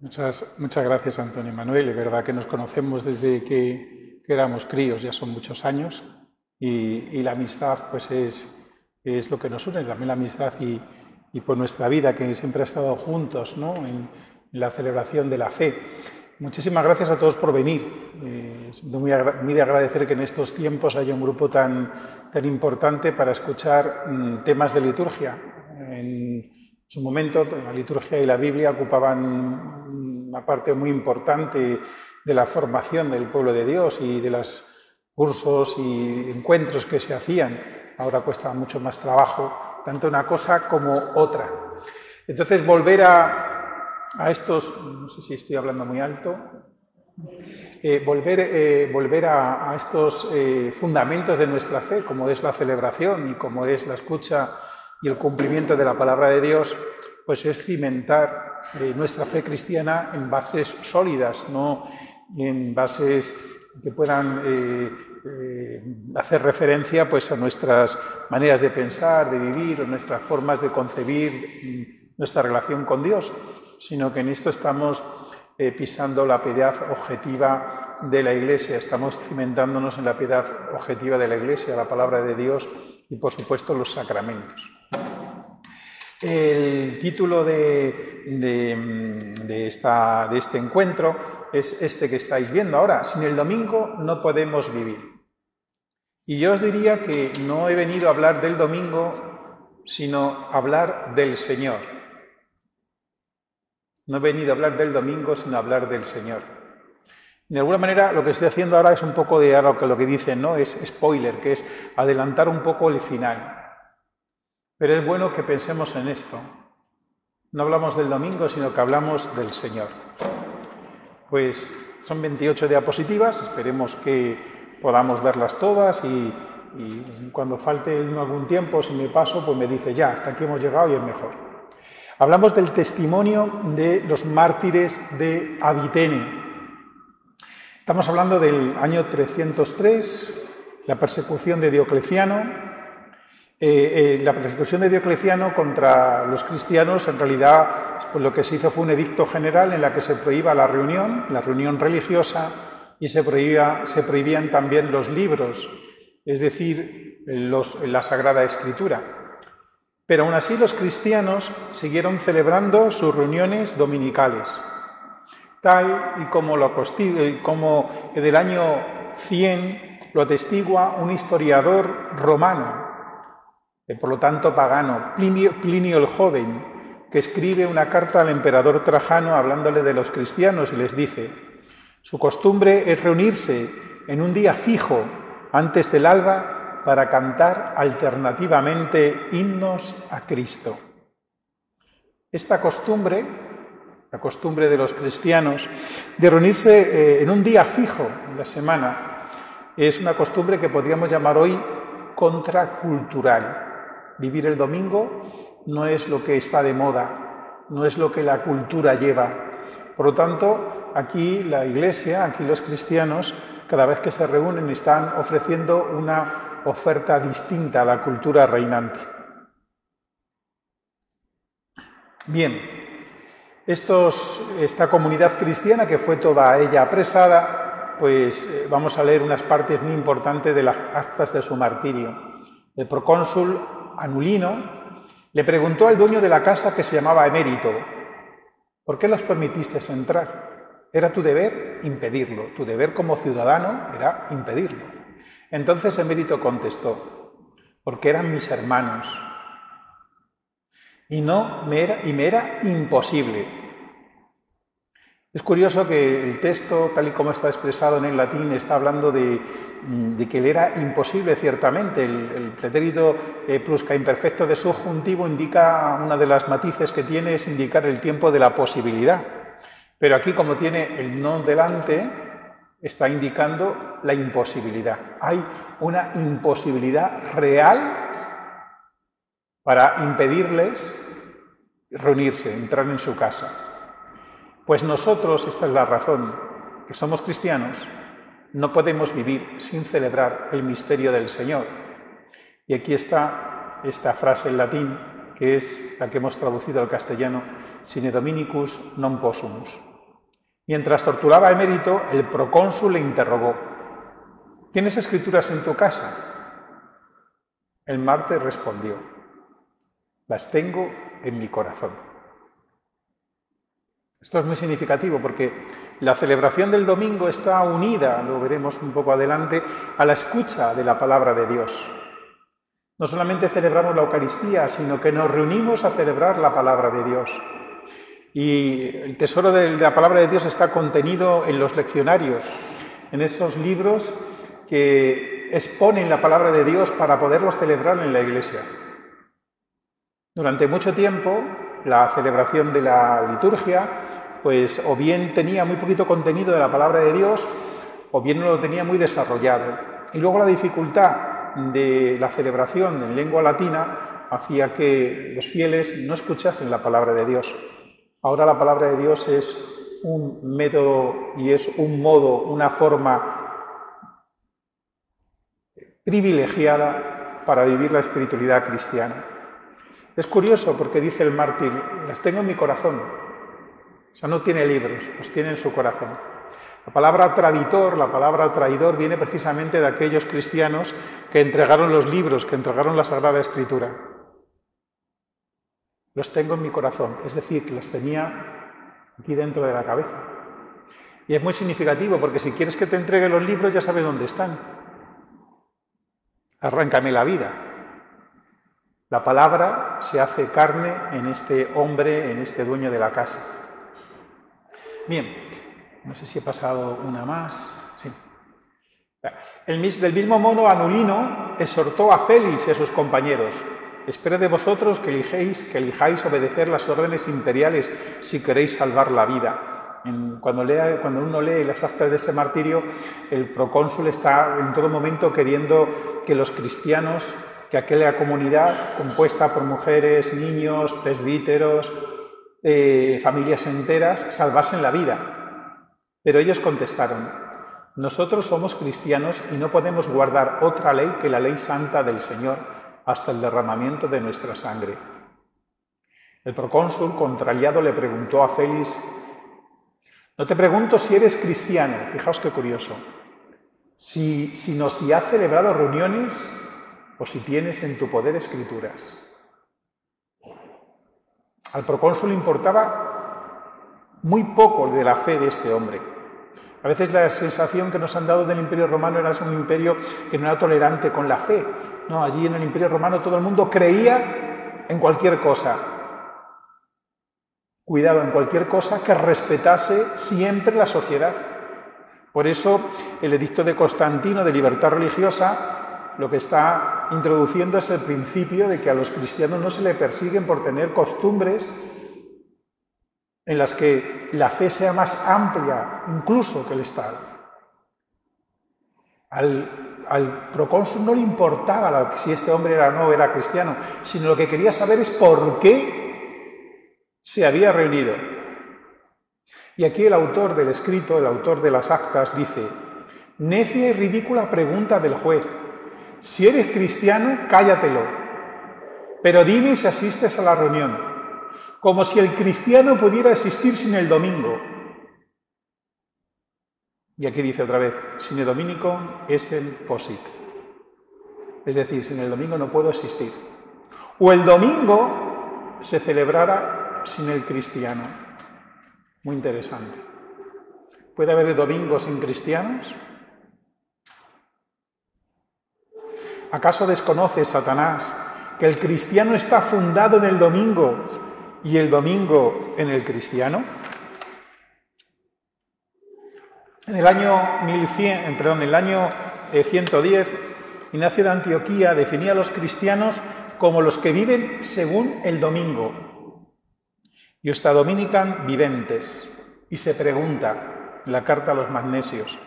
Muchas gracias, Antonio Manuel. Es verdad que nos conocemos desde que éramos críos, ya son muchos años, y la amistad pues es lo que nos une, también la amistad y por nuestra vida, que siempre ha estado juntos, ¿no?, en la celebración de la fe. Muchísimas gracias a todos por venir. Siento muy de agradecer que en estos tiempos haya un grupo tan importante para escuchar temas de liturgia. En su momento, la liturgia y la Biblia ocupaban una parte muy importante de la formación del pueblo de Dios y de los cursos y encuentros que se hacían. Ahora cuesta mucho más trabajo, tanto una cosa como otra. Entonces, volver a estos, no sé si estoy hablando muy alto, volver a estos fundamentos de nuestra fe, como es la celebración y como es la escucha y el cumplimiento de la palabra de Dios, pues es cimentar nuestra fe cristiana en bases sólidas, no en bases que puedan hacer referencia pues a nuestras maneras de pensar, de vivir, o nuestras formas de concebir nuestra relación con Dios, sino que en esto estamos pisando la piedad objetiva de la Iglesia, estamos cimentándonos en la piedad objetiva de la Iglesia, la palabra de Dios y, por supuesto, los sacramentos. El título de este encuentro es este que estáis viendo ahora: sin el domingo no podemos vivir. Y yo os diría que no he venido a hablar del domingo, sino a hablar del Señor. No he venido a hablar del domingo, sino a hablar del Señor. De alguna manera, lo que estoy haciendo ahora es un poco de lo que dicen, ¿no? Es spoiler, que es adelantar un poco el final. Pero es bueno que pensemos en esto. No hablamos del domingo, sino que hablamos del Señor. Pues son 28 diapositivas, esperemos que podamos verlas todas y cuando falte algún tiempo, si me paso, pues me dice ya, hasta aquí hemos llegado y es mejor. Hablamos del testimonio de los mártires de Abitene. Estamos hablando del año 303, la persecución de Diocleciano. La persecución de Diocleciano contra los cristianos, en realidad, pues lo que se hizo fue un edicto general en la que se prohíba la reunión religiosa, y se prohibían también los libros, es decir, la Sagrada Escritura. Pero aún así los cristianos siguieron celebrando sus reuniones dominicales, tal y como en el año 100 lo atestigua un historiador romano, por lo tanto pagano, Plinio el Joven, que escribe una carta al emperador Trajano hablándole de los cristianos y les dice: su costumbre es reunirse en un día fijo antes del alba para cantar alternativamente himnos a Cristo. Esta costumbre, la costumbre de los cristianos, de reunirse en un día fijo en la semana, es una costumbre que podríamos llamar hoy contracultural. Vivir el domingo no es lo que está de moda, no es lo que la cultura lleva. Por lo tanto, aquí la Iglesia, aquí los cristianos, cada vez que se reúnen están ofreciendo una oferta distinta a la cultura reinante. Bien, esta comunidad cristiana, que fue toda ella apresada, pues vamos a leer unas partes muy importantes de las actas de su martirio. El procónsul Anulino le preguntó al dueño de la casa, que se llamaba Emérito: ¿por qué los permitiste entrar? Era tu deber impedirlo, tu deber como ciudadano era impedirlo. Entonces Emérito contestó: porque eran mis hermanos y me era imposible. Es curioso que el texto, tal y como está expresado en el latín, está hablando de que le era imposible, ciertamente. El pretérito pluscuamperfecto de subjuntivo indica, una de las matices que tiene es indicar el tiempo de la posibilidad. Pero aquí, como tiene el no delante, está indicando la imposibilidad. Hay una imposibilidad real para impedirles reunirse, entrar en su casa. Pues nosotros, esta es la razón, que somos cristianos, no podemos vivir sin celebrar el misterio del Señor. Y aquí está esta frase en latín, que es la que hemos traducido al castellano: sine Dominicus non possumus. Mientras torturaba a Emérito, el procónsul le interrogó: ¿tienes escrituras en tu casa? El mártir respondió: las tengo en mi corazón. Esto es muy significativo porque la celebración del domingo está unida, lo veremos un poco adelante, a la escucha de la palabra de Dios. No solamente celebramos la Eucaristía, sino que nos reunimos a celebrar la palabra de Dios. Y el tesoro de la palabra de Dios está contenido en los leccionarios, en esos libros que exponen la palabra de Dios para poderlos celebrar en la Iglesia. Durante mucho tiempo, la celebración de la liturgia, pues o bien tenía muy poquito contenido de la palabra de Dios, o bien no lo tenía muy desarrollado. Y luego la dificultad de la celebración en lengua latina hacía que los fieles no escuchasen la palabra de Dios. Ahora la palabra de Dios es un método y es un modo, una forma privilegiada para vivir la espiritualidad cristiana. Es curioso porque dice el mártir: las tengo en mi corazón. O sea, no tiene libros, los tiene en su corazón. La palabra traditor, la palabra traidor, viene precisamente de aquellos cristianos que entregaron los libros, que entregaron la Sagrada Escritura. Los tengo en mi corazón, es decir, que las tenía aquí dentro de la cabeza. Y es muy significativo porque si quieres que te entregue los libros ya sabes dónde están. Arráncame la vida. La palabra se hace carne en este hombre, en este dueño de la casa. Bien, no sé si he pasado una más. Sí. Del mismo modo, Anulino exhortó a Félix y a sus compañeros: espero de vosotros que elijáis obedecer las órdenes imperiales si queréis salvar la vida. Cuando uno lee las actas de este martirio, el procónsul está en todo momento queriendo que los cristianos, que aquella comunidad compuesta por mujeres, niños, presbíteros, familias enteras, salvasen la vida. Pero ellos contestaron: nosotros somos cristianos y no podemos guardar otra ley que la ley santa del Señor hasta el derramamiento de nuestra sangre. El procónsul, contrariado, le preguntó a Félix: no te pregunto si eres cristiano, fijaos qué curioso, sino si has celebrado reuniones o si tienes en tu poder escrituras. Al procónsul importaba muy poco de la fe de este hombre. A veces la sensación que nos han dado del Imperio Romano era un imperio que no era tolerante con la fe. No, allí en el Imperio Romano todo el mundo creía en cualquier cosa. Cuidado, en cualquier cosa que respetase siempre la sociedad. Por eso el edicto de Constantino de libertad religiosa lo que está introduciendo es el principio de que a los cristianos no se le persiguen por tener costumbres en las que la fe sea más amplia incluso que el Estado. Al procónsul no le importaba si este hombre era o no era cristiano, sino lo que quería saber es por qué se había reunido. Y aquí el autor del escrito, el autor de las actas, dice: necia y ridícula pregunta del juez. Si eres cristiano, cállatelo, pero dime si asistes a la reunión, como si el cristiano pudiera existir sin el domingo. Y aquí dice otra vez: sine dominicum essent posit. Es decir, sin el domingo no puedo existir. O el domingo se celebrara sin el cristiano. Muy interesante. ¿Puede haber domingo sin cristianos? ¿Acaso desconoce Satanás que el cristiano está fundado en el domingo y el domingo en el cristiano? En el año 110, Ignacio de Antioquía definía a los cristianos como los que viven según el domingo. Iusta dominicam viventes. Y se pregunta en la carta a los magnesios: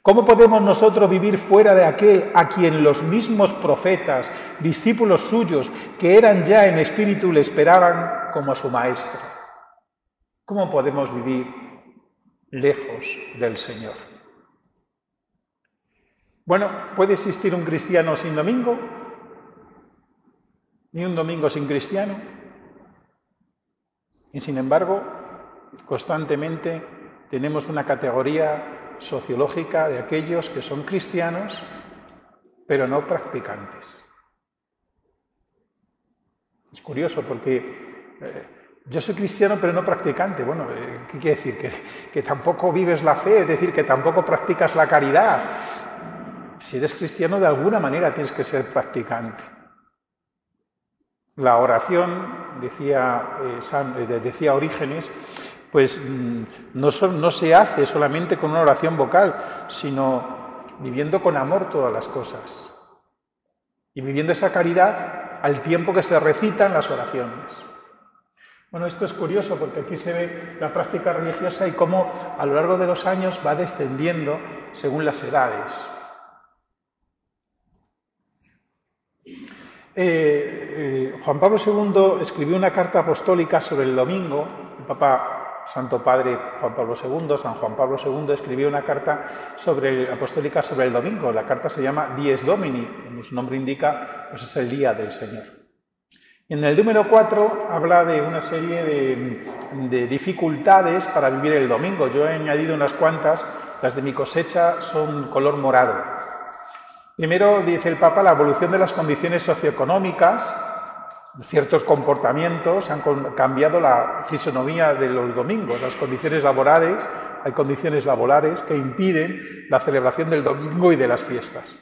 ¿cómo podemos nosotros vivir fuera de aquel a quien los mismos profetas, discípulos suyos, que eran ya en espíritu, le esperaban como a su maestro? ¿Cómo podemos vivir lejos del Señor? Bueno, ¿puede existir un cristiano sin domingo? ¿Ni un domingo sin cristiano? Y sin embargo, constantemente tenemos una categoría sociológica de aquellos que son cristianos, pero no practicantes. Es curioso porque yo soy cristiano pero no practicante. Bueno, ¿qué quiere decir? Que tampoco vives la fe, es decir, que tampoco practicas la caridad. Si eres cristiano, de alguna manera tienes que ser practicante. La oración, decía Orígenes, pues no se hace solamente con una oración vocal, sino viviendo con amor todas las cosas. Y viviendo esa caridad al tiempo que se recitan las oraciones. Bueno, esto es curioso porque aquí se ve la práctica religiosa y cómo a lo largo de los años va descendiendo según las edades. Juan Pablo II escribió una carta apostólica sobre el domingo. El Papa Santo Padre Juan Pablo II, San Juan Pablo II, escribió una carta apostólica sobre el domingo. La carta se llama Dies Domini, como su nombre indica, pues es el día del Señor. En el número 4 habla de una serie de dificultades para vivir el domingo. Yo he añadido unas cuantas, las de mi cosecha son color morado. Primero, dice el Papa, la evolución de las condiciones socioeconómicas, ciertos comportamientos han cambiado la fisonomía de los domingos, las condiciones laborales, hay condiciones laborales que impiden la celebración del domingo y de las fiestas.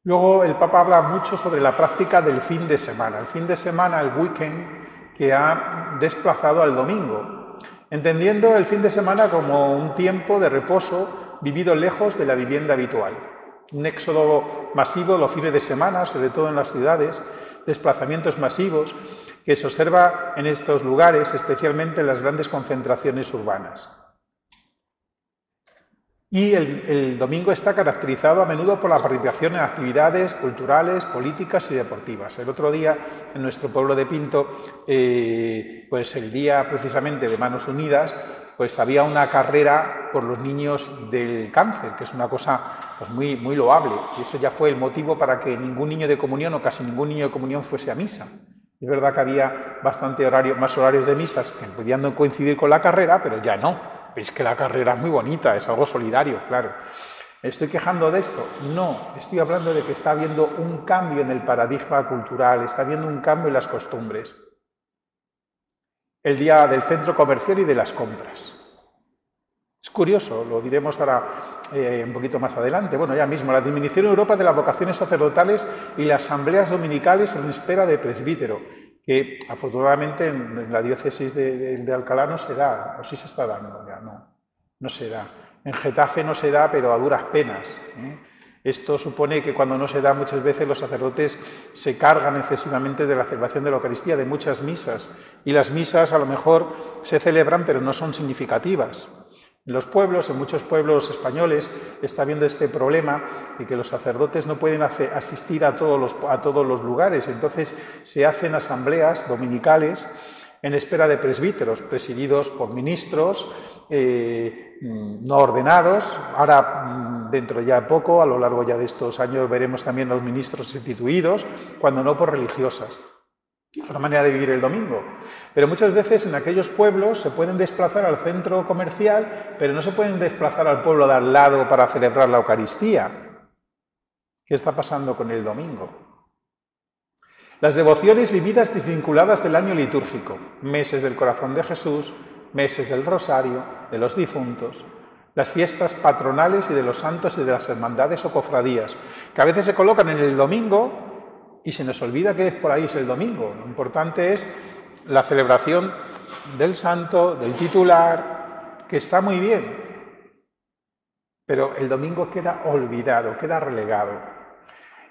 Luego el Papa habla mucho sobre la práctica del fin de semana. El fin de semana, el weekend, que ha desplazado al domingo, entendiendo el fin de semana como un tiempo de reposo vivido lejos de la vivienda habitual. Un éxodo masivo los fines de semana, sobre todo en las ciudades, desplazamientos masivos que se observa en estos lugares, especialmente en las grandes concentraciones urbanas. Y el domingo está caracterizado a menudo por la participación en actividades culturales, políticas y deportivas. El otro día, en nuestro pueblo de Pinto, pues el día precisamente de Manos Unidas, pues había una carrera por los niños del cáncer, que es una cosa pues muy loable. Y eso ya fue el motivo para que ningún niño de comunión o casi ningún niño de comunión fuese a misa. Es verdad que había más horarios de misas que podían coincidir con la carrera, pero ya no. Veis que la carrera es muy bonita, es algo solidario, claro. ¿Estoy quejando de esto? No, estoy hablando de que está habiendo un cambio en el paradigma cultural, está habiendo un cambio en las costumbres. El día del centro comercial y de las compras. Es curioso, lo diremos ahora un poquito más adelante. Bueno, ya mismo, la disminución en Europa de las vocaciones sacerdotales y las asambleas dominicales en espera de presbítero, que afortunadamente en la diócesis de Alcalá no se da, o sí se está dando, ya no se da. En Getafe no se da, pero a duras penas. Esto supone que cuando no se da muchas veces los sacerdotes se cargan excesivamente de la celebración de la Eucaristía, de muchas misas, y las misas a lo mejor se celebran pero no son significativas. En los pueblos, en muchos pueblos españoles, está habiendo este problema de que los sacerdotes no pueden asistir a todos los lugares. Entonces se hacen asambleas dominicales en espera de presbíteros, presididos por ministros no ordenados. Ahora, dentro ya de poco, a lo largo ya de estos años, veremos también los ministros instituidos, cuando no por religiosas. Es una manera de vivir el domingo. Pero muchas veces en aquellos pueblos se pueden desplazar al centro comercial, pero no se pueden desplazar al pueblo de al lado para celebrar la Eucaristía. ¿Qué está pasando con el domingo? Las devociones vividas desvinculadas del año litúrgico, meses del Corazón de Jesús, meses del Rosario, de los difuntos, las fiestas patronales y de los santos y de las hermandades o cofradías, que a veces se colocan en el domingo y se nos olvida que por ahí es el domingo. Lo importante es la celebración del santo, del titular, que está muy bien, pero el domingo queda olvidado, queda relegado.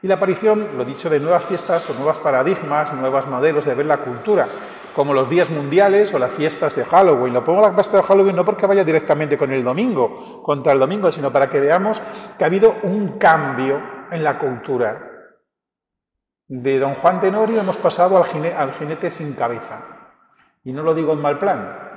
Y la aparición, lo dicho, de nuevas fiestas o nuevos paradigmas, nuevos modelos de ver la cultura, como los días mundiales o las fiestas de Halloween. Lo pongo la fiesta de Halloween no porque vaya directamente con el domingo, contra el domingo, sino para que veamos que ha habido un cambio en la cultura. De don Juan Tenorio hemos pasado al jinete sin cabeza. Y no lo digo en mal plan,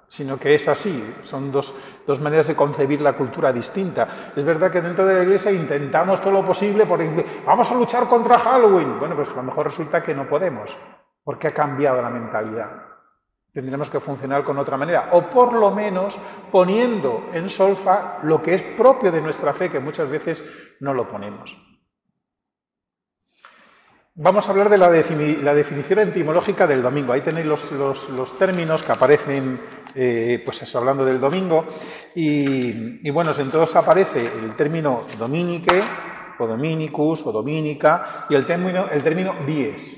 sino que es así. Son dos maneras de concebir la cultura distinta. Es verdad que dentro de la Iglesia intentamos todo lo posible porque vamos a luchar contra Halloween. Bueno, pues a lo mejor resulta que no podemos, porque ha cambiado la mentalidad. Tendremos que funcionar con otra manera, o por lo menos poniendo en solfa lo que es propio de nuestra fe, que muchas veces no lo ponemos. Vamos a hablar de la definición etimológica del domingo. Ahí tenéis los términos que aparecen, pues eso, hablando del domingo. Y bueno, en todos aparece el término dominique, o dominicus, o dominica, y el término dies,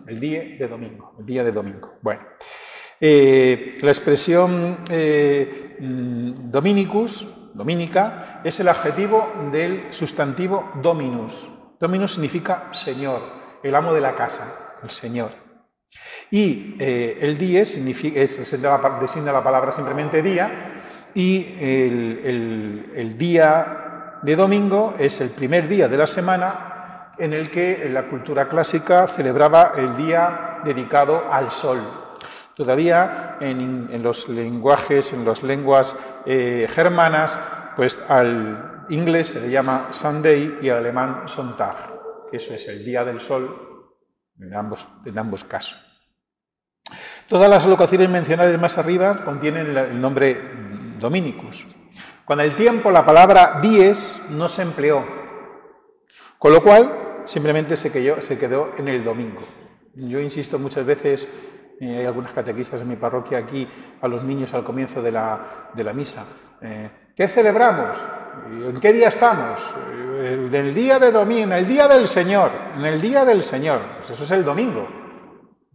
el día de domingo, el día de domingo. Bueno, la expresión dominicus, dominica, es el adjetivo del sustantivo dominus. Dominus significa señor, el amo de la casa, el señor. Y el dies designa la palabra simplemente día, y el día de domingo es el primer día de la semana en el que la cultura clásica celebraba el día dedicado al sol. Todavía en los lenguajes, en las lenguas germanas, pues al inglés se le llama Sunday y al alemán Sonntag, que eso es el día del sol en ambos casos. Todas las locuciones mencionadas más arriba contienen el nombre Dominicus. Con el tiempo la palabra dies no se empleó, con lo cual simplemente se quedó en el domingo. Yo insisto muchas veces, hay algunos catequistas en mi parroquia aquí, a los niños al comienzo de la misa. ¿Qué celebramos? ¿En qué día estamos? En el día de domingo, en el día del Señor, en el día del Señor. Pues eso es el domingo.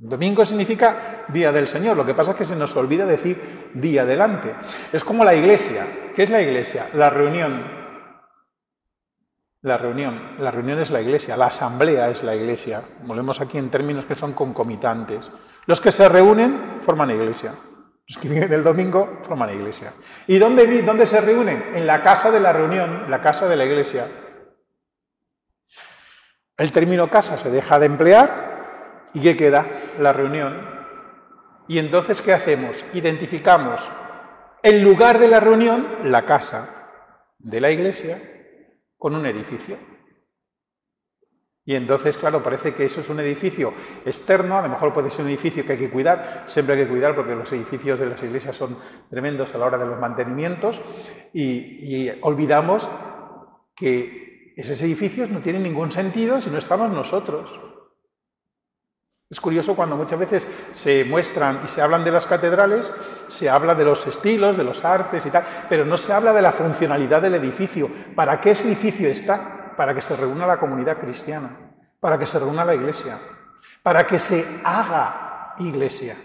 Domingo significa día del Señor. Lo que pasa es que se nos olvida decir día delante. Es como la iglesia. ¿Qué es la iglesia? La reunión. La reunión es la iglesia. La asamblea es la iglesia. Volvemos aquí en términos que son concomitantes. Los que se reúnen forman iglesia. Los que viven el domingo forman iglesia. ¿Y dónde se reúnen? En la casa de la reunión, la casa de la iglesia. El término casa se deja de emplear. ¿Y qué queda? La reunión. Y entonces, ¿qué hacemos? Identificamos el lugar de la reunión, la casa de la iglesia, con un edificio. Y entonces, claro, parece que eso es un edificio externo, a lo mejor puede ser un edificio que hay que cuidar, siempre hay que cuidar porque los edificios de las iglesias son tremendos a la hora de los mantenimientos, y olvidamos que esos edificios no tienen ningún sentido si no estamos nosotros. Es curioso cuando muchas veces se muestran y se hablan de las catedrales, se habla de los estilos, de los artes y tal, pero no se habla de la funcionalidad del edificio. ¿Para qué ese edificio está? Para que se reúna la comunidad cristiana, para que se reúna la iglesia, para que se haga iglesia,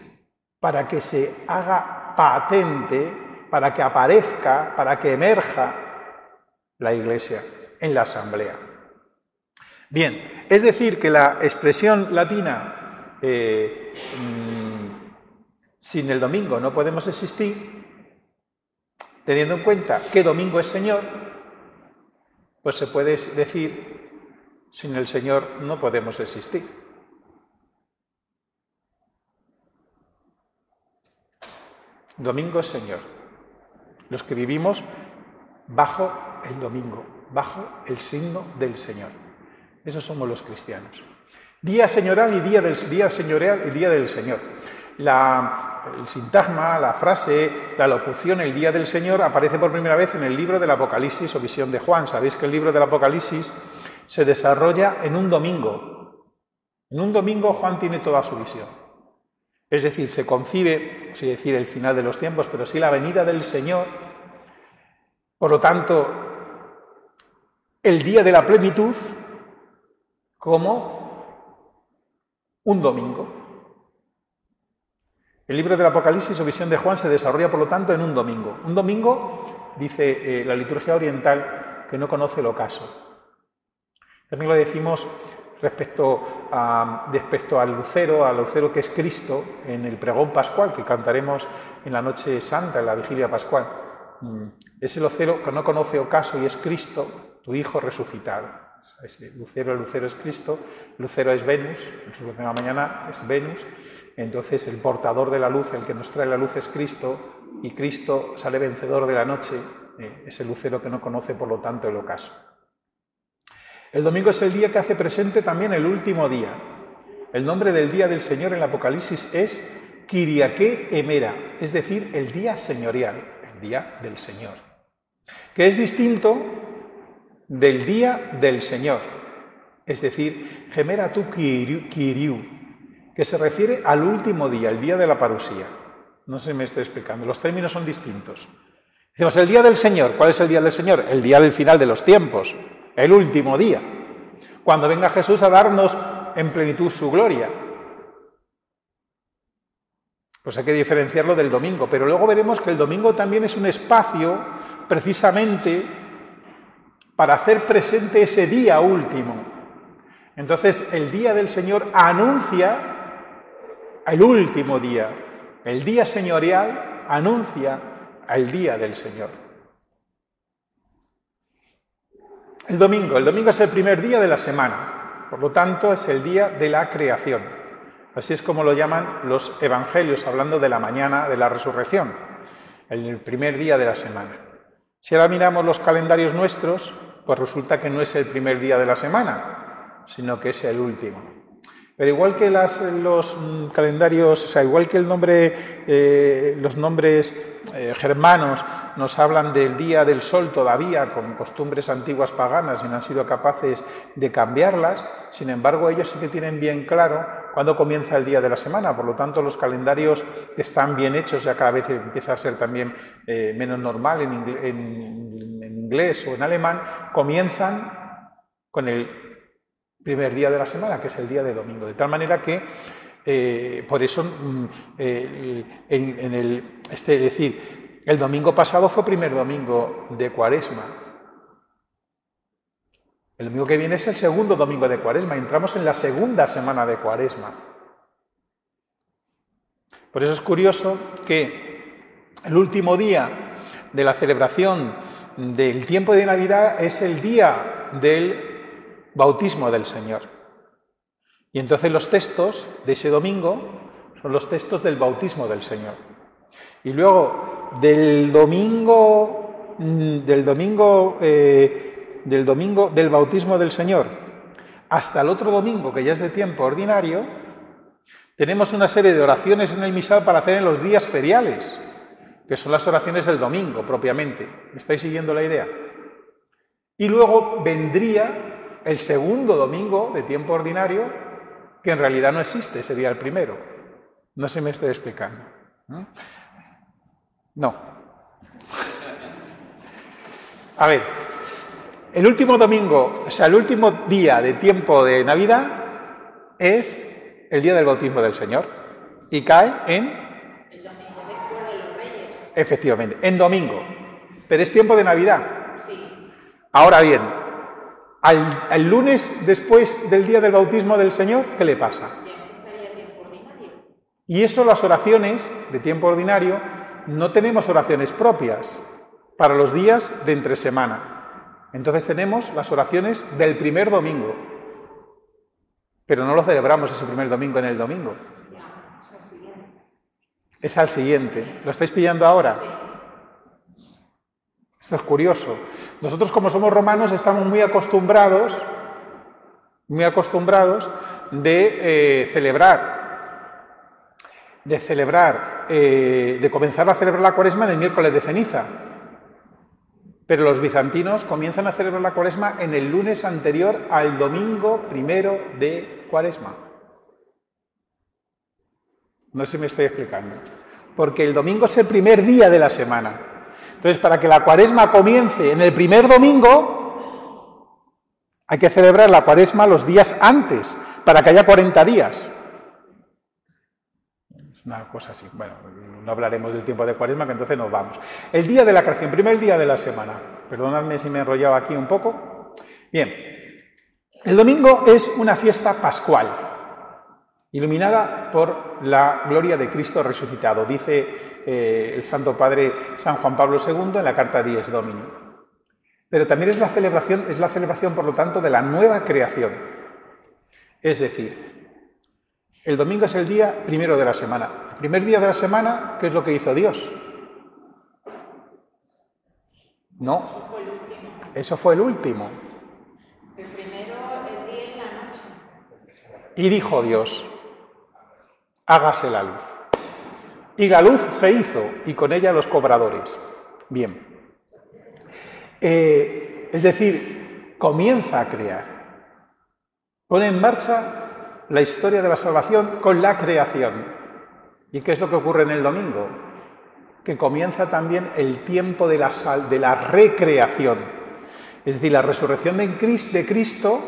para que se haga patente, para que aparezca, para que emerja la iglesia en la asamblea. Bien, es decir, que la expresión latina sin el domingo no podemos existir, teniendo en cuenta que domingo es Señor, pues se puede decir, sin el Señor no podemos existir. Domingo es Señor. Los que vivimos bajo el domingo, bajo el signo del Señor. Esos somos los cristianos. Día señorial y día del Señor. El sintagma, la frase, la locución, el día del Señor, aparece por primera vez en el libro del Apocalipsis o visión de Juan. Sabéis que el libro del Apocalipsis se desarrolla en un domingo. En un domingo Juan tiene toda su visión. Es decir, se concibe, no sé decir el final de los tiempos, pero sí la venida del Señor. Por lo tanto, el día de la plenitud como un domingo. El libro del Apocalipsis o visión de Juan se desarrolla, por lo tanto, en un domingo. Un domingo, dice la liturgia oriental, que no conoce el ocaso. También lo decimos respecto al lucero que es Cristo, en el pregón pascual que cantaremos en la noche santa, en la vigilia pascual. Ese lucero que no conoce ocaso y es Cristo, tu Hijo resucitado. El lucero es Cristo, el lucero es Venus, en su primera mañana es Venus, entonces el portador de la luz, el que nos trae la luz es Cristo, y Cristo sale vencedor de la noche, es el lucero que no conoce, por lo tanto, el ocaso. El domingo es el día que hace presente también el último día. El nombre del día del Señor en el Apocalipsis es Kiriake Emera, es decir, el día señorial, el día del Señor, que es distinto del día del Señor, es decir, Gemera tu Kiriu, que se refiere al último día, el día de la parusía. No sé si me estoy explicando, los términos son distintos. Decimos, el día del Señor. ¿Cuál es el día del Señor? El día del final de los tiempos, el último día, cuando venga Jesús a darnos en plenitud su gloria. Pues hay que diferenciarlo del domingo, pero luego veremos que el domingo también es un espacio, precisamente, para hacer presente ese día último. Entonces, el día del Señor anuncia el último día. El día señorial anuncia el día del Señor. El domingo es el primer día de la semana, por lo tanto es el día de la creación. Así es como lo llaman los evangelios, hablando de la mañana de la resurrección, el primer día de la semana. Si ahora miramos los calendarios nuestros, pues resulta que no es el primer día de la semana, sino que es el último. Pero igual que los calendarios, o sea, igual que los nombres germanos nos hablan del día del sol todavía, con costumbres antiguas paganas y no han sido capaces de cambiarlas, sin embargo ellos sí que tienen bien claro cuándo comienza el día de la semana, por lo tanto los calendarios están bien hechos, ya cada vez empieza a ser también menos normal en inglés o en alemán, comienzan con el primer día de la semana, que es el día de domingo, de tal manera que por eso es decir, el domingo pasado fue primer domingo de Cuaresma. El domingo que viene es el segundo domingo de Cuaresma, entramos en la segunda semana de Cuaresma. Por eso es curioso que el último día de la celebración del tiempo de Navidad es el día del bautismo del Señor. Y entonces los textos de ese domingo son los textos del bautismo del Señor. Y luego del domingo del bautismo del Señor hasta el otro domingo, que ya es de tiempo ordinario, tenemos una serie de oraciones en el misal para hacer en los días feriales, que son las oraciones del domingo propiamente. ¿Me estáis siguiendo la idea? Y luego vendría el segundo domingo de tiempo ordinario, que en realidad no existe, sería el primero. No sé si me estoy explicando. No. A ver, el último domingo, o sea, el último día de tiempo de Navidad es el día del bautismo del Señor y cae en... El domingo después de los Reyes. Efectivamente, en domingo. Pero es tiempo de Navidad. Sí. Ahora bien, al lunes después del día del bautismo del Señor, ¿qué le pasa? Ya empezaría tiempo ordinario. Y eso, las oraciones de tiempo ordinario, no tenemos oraciones propias para los días de entre semana. Entonces tenemos las oraciones del primer domingo, pero no lo celebramos ese primer domingo en el domingo. Ya, es al siguiente. Es al siguiente. ¿Lo estáis pillando ahora? Sí. Esto es curioso. Nosotros, como somos romanos, estamos muy acostumbrados de comenzar a celebrar la Cuaresma en el miércoles de ceniza. Pero los bizantinos comienzan a celebrar la Cuaresma en el lunes anterior al domingo primero de Cuaresma. No sé si me estoy explicando. Porque el domingo es el primer día de la semana. Entonces, para que la Cuaresma comience en el primer domingo, hay que celebrar la Cuaresma los días antes, para que haya 40 días. Es una cosa así. Bueno, no hablaremos del tiempo de Cuaresma, que entonces nos vamos. El día de la creación, primer día de la semana. Perdonadme si me he enrollado aquí un poco. Bien, el domingo es una fiesta pascual, iluminada por la gloria de Cristo resucitado, dice el Santo Padre San Juan Pablo II en la carta Dies Domini. Pero también es la celebración, por lo tanto, de la nueva creación. Es decir, el domingo es el día primero de la semana. El primer día de la semana, ¿qué es lo que hizo Dios? No, eso fue el último. El primero, el día y la noche. Y dijo Dios, hágase la luz. Y la luz se hizo, y con ella los cobradores. Bien. Es decir, comienza a crear. Pone en marcha la historia de la salvación con la creación. ¿Y qué es lo que ocurre en el domingo? Que comienza también el tiempo de la recreación. Es decir, la resurrección de Cristo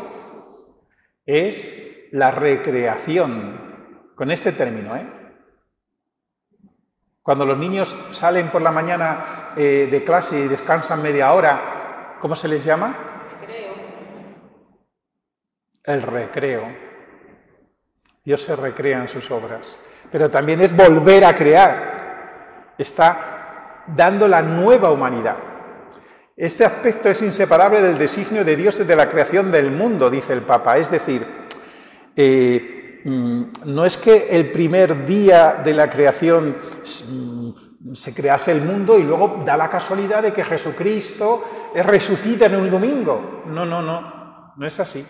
es la recreación. Con este término, Cuando los niños salen por la mañana de clase y descansan media hora, ¿cómo se les llama? Recreo. El recreo. Dios se recrea en sus obras. Pero también es volver a crear. Está dando la nueva humanidad. Este aspecto es inseparable del designio de Dios desde la creación del mundo, dice el Papa. Es decir, no es que el primer día de la creación se crease el mundo y luego da la casualidad de que Jesucristo resucita en un domingo. No es así.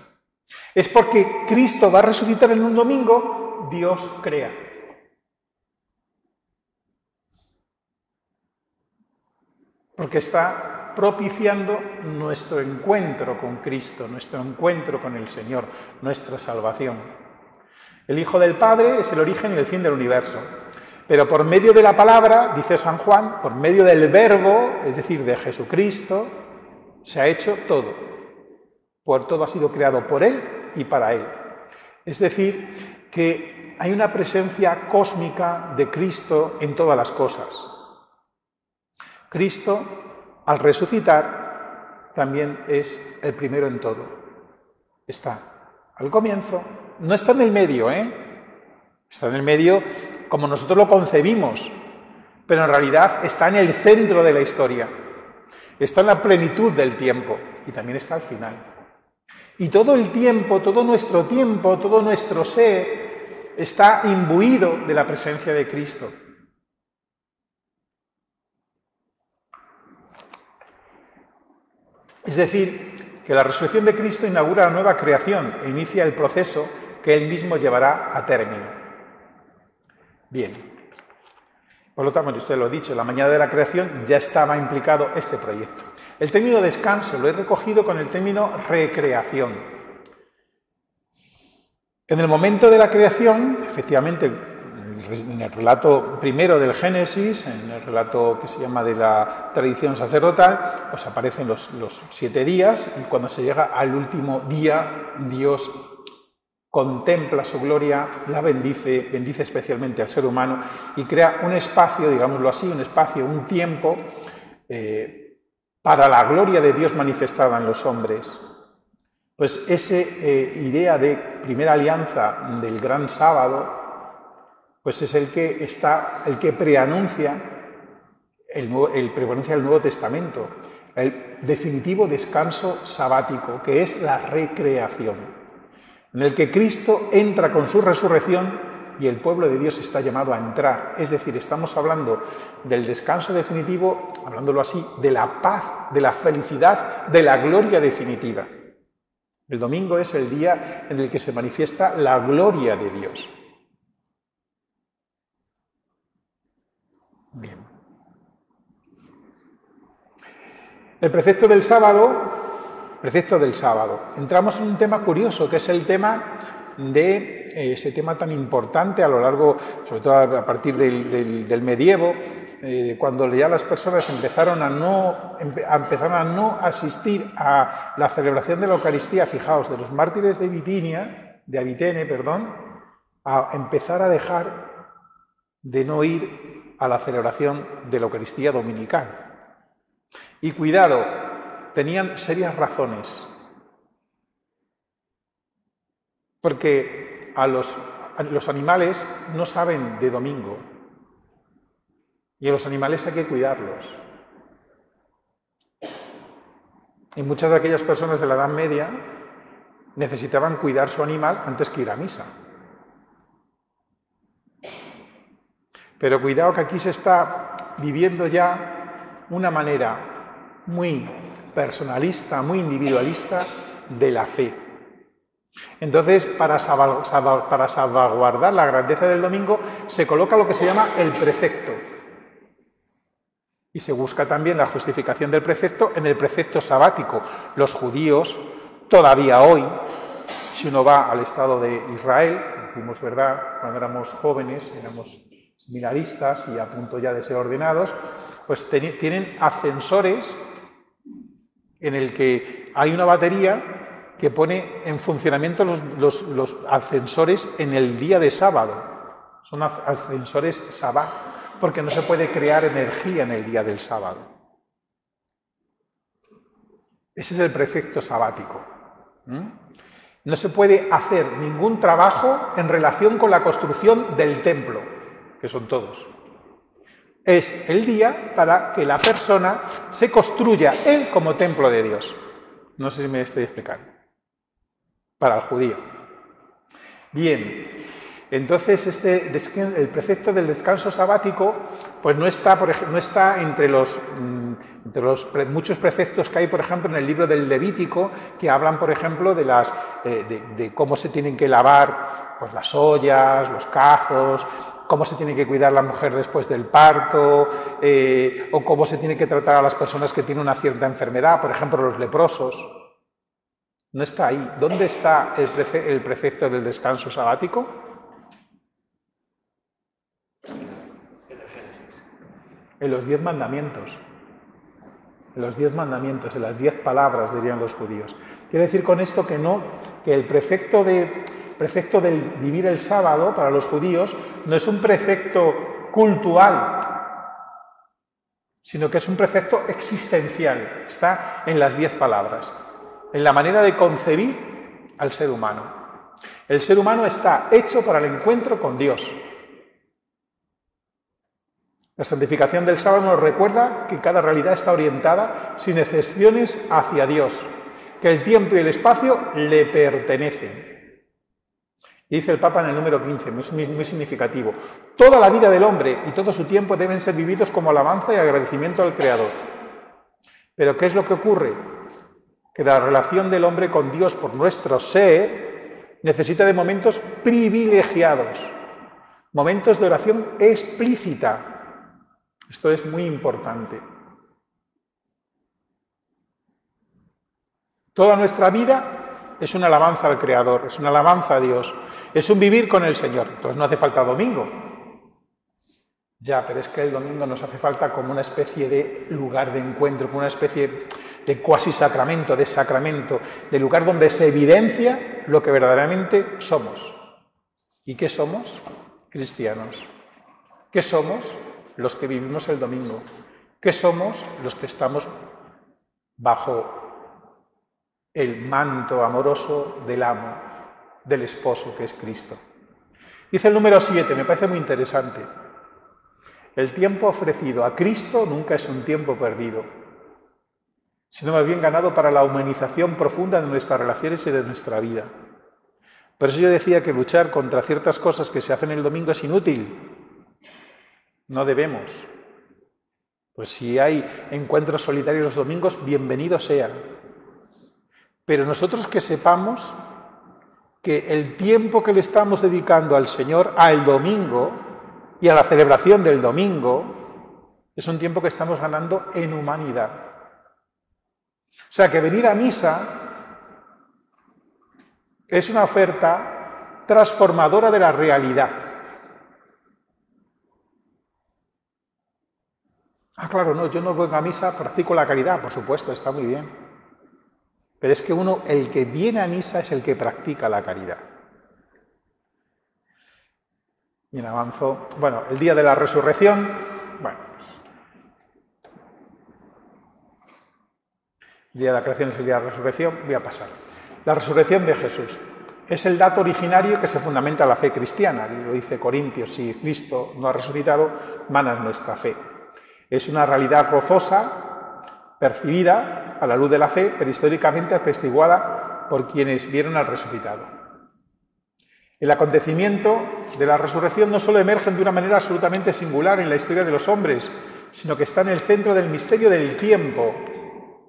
Es porque Cristo va a resucitar en un domingo, Dios crea. Porque está propiciando nuestro encuentro con Cristo, nuestro encuentro con el Señor, nuestra salvación. El Hijo del Padre es el origen y el fin del universo. Pero por medio de la palabra, dice San Juan, por medio del Verbo, es decir, de Jesucristo, se ha hecho todo. Por todo ha sido creado por Él y para Él. Es decir, que hay una presencia cósmica de Cristo en todas las cosas. Cristo, al resucitar, también es el primero en todo. Está al comienzo, no está en el medio, Está en el medio como nosotros lo concebimos, pero en realidad está en el centro de la historia. Está en la plenitud del tiempo y también está al final. Y todo el tiempo, todo nuestro ser está imbuido de la presencia de Cristo. Es decir, que la resurrección de Cristo inaugura la nueva creación e inicia el proceso que Él mismo llevará a término. Bien. Por lo tanto, usted lo ha dicho, en la mañana de la creación ya estaba implicado este proyecto. El término descanso lo he recogido con el término recreación. En el momento de la creación, efectivamente, en el relato primero del Génesis, en el relato que se llama de la tradición sacerdotal, pues aparecen los 7 días y cuando se llega al último día, Dios contempla su gloria, la bendice especialmente al ser humano y crea un espacio, digámoslo así, un tiempo para la gloria de Dios manifestada en los hombres. Pues esa idea de primera alianza del gran sábado, pues es el que preanuncia el Nuevo Testamento, el definitivo descanso sabático, que es la recreación, en el que Cristo entra con su resurrección y el pueblo de Dios está llamado a entrar. Es decir, estamos hablando del descanso definitivo, hablándolo así, de la paz, de la felicidad, de la gloria definitiva. El domingo es el día en el que se manifiesta la gloria de Dios. Bien. El precepto del sábado. Entramos en un tema curioso, que es el tema de ese tema tan importante a lo largo, sobre todo a partir del medievo, cuando ya las personas empezaron a no asistir a la celebración de la Eucaristía, fijaos, de los mártires de Avitene, a empezar a dejar de no ir a la celebración de la Eucaristía dominical. Y cuidado, tenían serias razones, porque los animales no saben de domingo y a los animales hay que cuidarlos. Y muchas de aquellas personas de la Edad Media necesitaban cuidar su animal antes que ir a misa. Pero cuidado que aquí se está viviendo ya una manera muy personalista, muy individualista de la fe. Entonces, para salvaguardar la grandeza del domingo, se coloca lo que se llama el precepto. Y se busca también la justificación del precepto en el precepto sabático. Los judíos, todavía hoy, si uno va al Estado de Israel, fuimos, ¿verdad?, cuando éramos jóvenes, éramos seminaristas y a punto ya de ser ordenados, pues tienen ascensores en el que hay una batería que pone en funcionamiento los ascensores en el día de sábado. Son ascensores sabbat, porque no se puede crear energía en el día del sábado. Ese es el precepto sabático. No se puede hacer ningún trabajo en relación con la construcción del templo, que son todos. Es el día para que la persona se construya él como templo de Dios. No sé si me estoy explicando. Para el judío. Bien, entonces el precepto del descanso sabático pues no está, no está entre los muchos preceptos que hay, por ejemplo, en el libro del Levítico, que hablan, por ejemplo, de cómo se tienen que lavar pues, las ollas, los cazos, cómo se tiene que cuidar la mujer después del parto, o cómo se tiene que tratar a las personas que tienen una cierta enfermedad, por ejemplo, los leprosos. No está ahí. ¿Dónde está el precepto del descanso sabático? En los 10 mandamientos. En los 10 mandamientos, en las 10 palabras, dirían los judíos. Quiere decir con esto que el precepto del vivir el sábado para los judíos no es un precepto cultural, sino que es un precepto existencial. Está en las 10 palabras, en la manera de concebir al ser humano. El ser humano está hecho para el encuentro con Dios. La santificación del sábado nos recuerda que cada realidad está orientada sin excepciones hacia Dios, que el tiempo y el espacio le pertenecen. Y dice el Papa en el número 15, muy significativo: toda la vida del hombre y todo su tiempo deben ser vividos como alabanza y agradecimiento al Creador. Pero ¿qué es lo que ocurre? Que la relación del hombre con Dios por nuestro ser necesita de momentos privilegiados, momentos de oración explícita. Esto es muy importante. Toda nuestra vida es una alabanza al Creador, es una alabanza a Dios, es un vivir con el Señor. Entonces no hace falta domingo. Ya, pero es que el domingo nos hace falta como una especie de lugar de encuentro, como una especie de cuasi sacramento, de sacramento, de lugar donde se evidencia lo que verdaderamente somos. ¿Y qué somos? Cristianos. ¿Qué somos? Los que vivimos el domingo. ¿Qué somos? Los que estamos bajo el manto amoroso del amo, del esposo que es Cristo. Dice el número 7, me parece muy interesante. El tiempo ofrecido a Cristo nunca es un tiempo perdido, sino más bien ganado para la humanización profunda de nuestras relaciones y de nuestra vida. Por eso yo decía que luchar contra ciertas cosas que se hacen el domingo es inútil. No debemos. Pues si hay encuentros solitarios los domingos, bienvenidos sean. Pero nosotros que sepamos que el tiempo que le estamos dedicando al Señor, al domingo y a la celebración del domingo, es un tiempo que estamos ganando en humanidad. O sea, que venir a misa es una oferta transformadora de la realidad. Ah, claro, no, yo no vengo a misa, practico la caridad, por supuesto, está muy bien. Pero es que el que viene a misa es el que practica la caridad. Bien, avanzo. Bueno, el día de la resurrección, bueno, el día de la creación es el día de la resurrección, voy a pasar. La resurrección de Jesús es el dato originario que se fundamenta en la fe cristiana. Lo dice Corintios: si Cristo no ha resucitado, vana es nuestra fe. Es una realidad gozosa, percibida a la luz de la fe, pero históricamente atestiguada por quienes vieron al resucitado. El acontecimiento de la resurrección no solo emerge de una manera absolutamente singular en la historia de los hombres, sino que está en el centro del misterio del tiempo.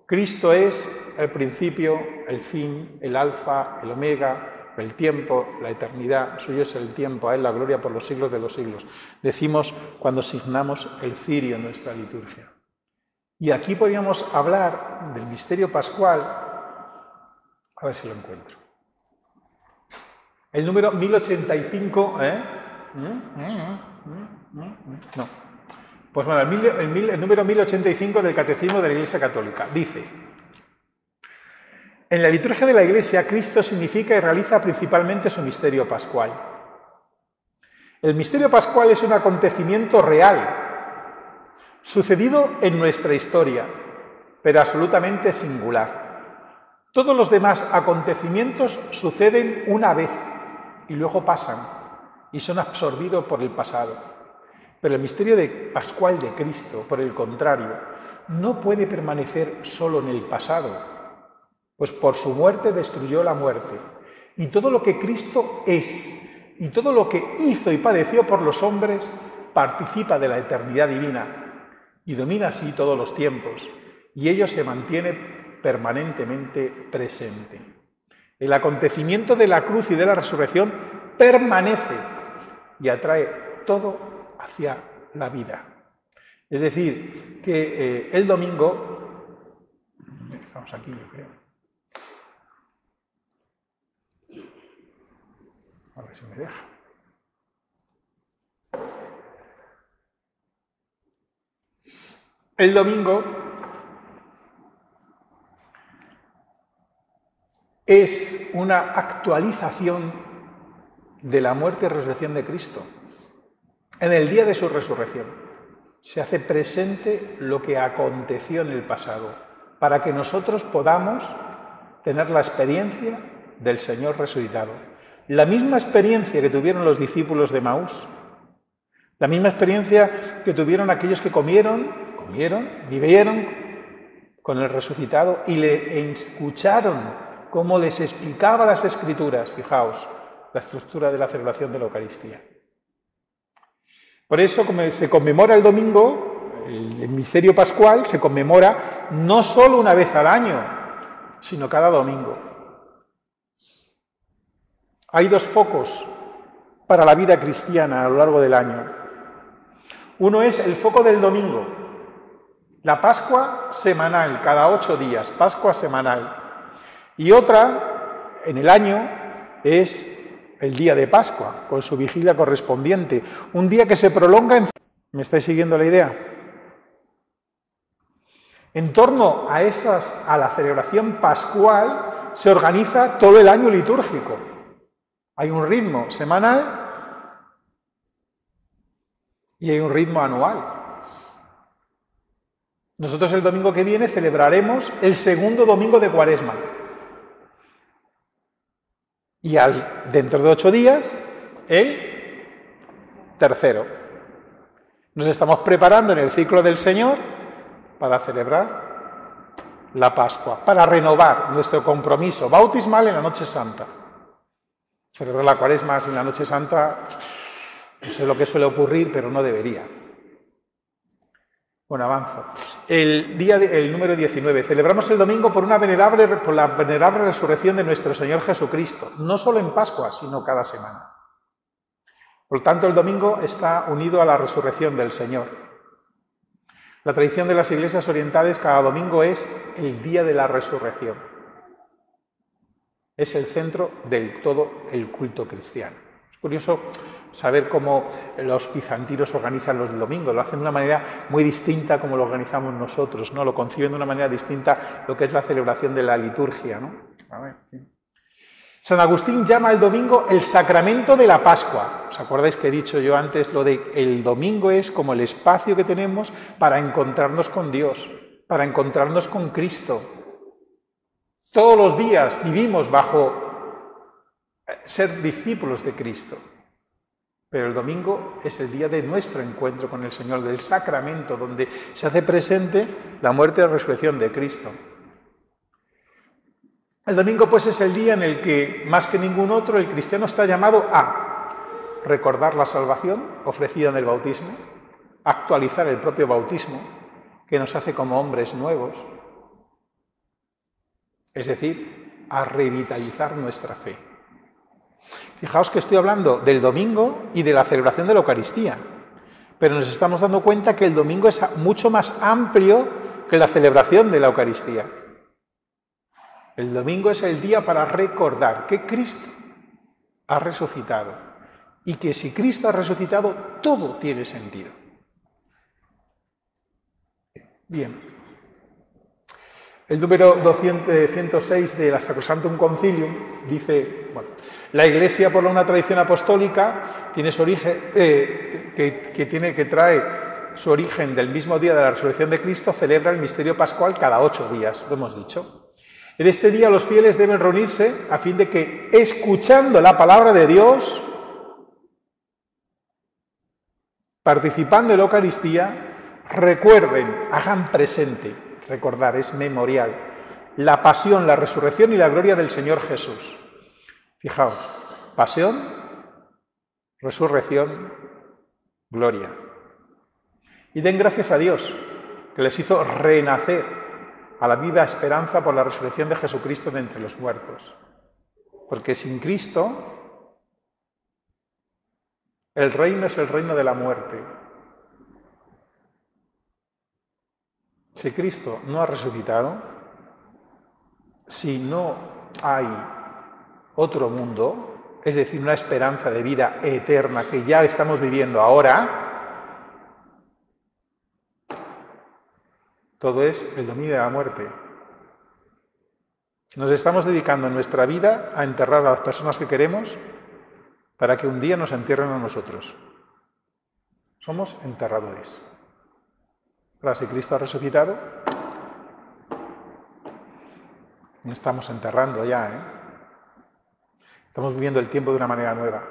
Cristo es el principio, el fin, el alfa, el omega, el tiempo, la eternidad, suyo es el tiempo, a Él la gloria por los siglos de los siglos. Decimos cuando signamos el cirio en nuestra liturgia. Y aquí podríamos hablar del misterio pascual, a ver si lo encuentro. El número 1085, No. Pues bueno, el número 1085 del Catecismo de la Iglesia Católica dice: en la liturgia de la Iglesia, Cristo significa y realiza principalmente su misterio pascual. El misterio pascual es un acontecimiento real, sucedido en nuestra historia, pero absolutamente singular. Todos los demás acontecimientos suceden una vez y luego pasan y son absorbidos por el pasado. Pero el misterio pascual de Cristo, por el contrario, no puede permanecer solo en el pasado, pues por su muerte destruyó la muerte. Y todo lo que Cristo es y todo lo que hizo y padeció por los hombres participa de la eternidad divina y domina así todos los tiempos, y ello se mantiene permanentemente presente. El acontecimiento de la cruz y de la resurrección permanece y atrae todo hacia la vida. Es decir, que el domingo, estamos aquí yo creo, a ver si me deja. El domingo es una actualización de la muerte y resurrección de Cristo. En el día de su resurrección se hace presente lo que aconteció en el pasado, para que nosotros podamos tener la experiencia del Señor resucitado. La misma experiencia que tuvieron los discípulos de Emaús, la misma experiencia que tuvieron aquellos que vivieron con el resucitado y le escucharon cómo les explicaba las Escrituras. Fijaos, la estructura de la celebración de la Eucaristía. Por eso, como se conmemora el domingo, el misterio pascual se conmemora no solo una vez al año, sino cada domingo. Hay dos focos para la vida cristiana a lo largo del año. Uno es el foco del domingo, la Pascua semanal, cada 8 días, Pascua semanal. Y otra, en el año, es el día de Pascua, con su vigilia correspondiente. Un día que se prolonga en... ¿Me estáis siguiendo la idea? En torno a la celebración pascual se organiza todo el año litúrgico. Hay un ritmo semanal y hay un ritmo anual. Nosotros el domingo que viene celebraremos el segundo domingo de Cuaresma. Y dentro de 8 días, el tercero. Nos estamos preparando en el ciclo del Señor para celebrar la Pascua, para renovar nuestro compromiso bautismal en la Noche Santa. Celebrar la Cuaresma sin la Noche Santa, no sé lo que suele ocurrir, pero no debería. Bueno, avanzo. El número 19. Celebramos el domingo por la venerable resurrección de nuestro Señor Jesucristo, no solo en Pascua, sino cada semana. Por lo tanto, el domingo está unido a la resurrección del Señor. La tradición de las iglesias orientales, cada domingo es el día de la resurrección. Es el centro del todo el culto cristiano. Es curioso saber cómo los bizantinos organizan los domingos. Lo hacen de una manera muy distinta como lo organizamos nosotros, ¿no? Lo conciben de una manera distinta lo que es la celebración de la liturgia, ¿no? A ver, sí. San Agustín llama el domingo el sacramento de la Pascua. ¿Os acordáis que he dicho yo antes lo de el domingo es como el espacio que tenemos para encontrarnos con Dios, para encontrarnos con Cristo? Todos los días vivimos bajo ser discípulos de Cristo. Pero el domingo es el día de nuestro encuentro con el Señor, del sacramento, donde se hace presente la muerte y la resurrección de Cristo. El domingo, pues, es el día en el que, más que ningún otro, el cristiano está llamado a recordar la salvación ofrecida en el bautismo, actualizar el propio bautismo, que nos hace como hombres nuevos, es decir, a revitalizar nuestra fe. Fijaos que estoy hablando del domingo y de la celebración de la Eucaristía, pero nos estamos dando cuenta que el domingo es mucho más amplio que la celebración de la Eucaristía. El domingo es el día para recordar que Cristo ha resucitado y que si Cristo ha resucitado, todo tiene sentido. Bien. El número 106 de la Sacrosanctum Concilium dice, bueno, la Iglesia por una tradición apostólica tiene su origen, que trae su origen del mismo día de la resurrección de Cristo, celebra el misterio pascual cada 8 días, lo hemos dicho. En este día los fieles deben reunirse a fin de que, escuchando la palabra de Dios, participando en la Eucaristía, recuerden, hagan presente, recordar, es memorial, la pasión, la resurrección y la gloria del Señor Jesús. Fijaos, pasión, resurrección, gloria. Y den gracias a Dios, que les hizo renacer a la viva esperanza por la resurrección de Jesucristo de entre los muertos. Porque sin Cristo, el reino es el reino de la muerte. Si Cristo no ha resucitado, si no hay otro mundo, es decir, una esperanza de vida eterna que ya estamos viviendo ahora, todo es el dominio de la muerte. Nos estamos dedicando nuestra vida a enterrar a las personas que queremos para que un día nos entierren a nosotros. Somos enterradores. Ahora, si Cristo ha resucitado, no estamos enterrando ya, Estamos viviendo el tiempo de una manera nueva.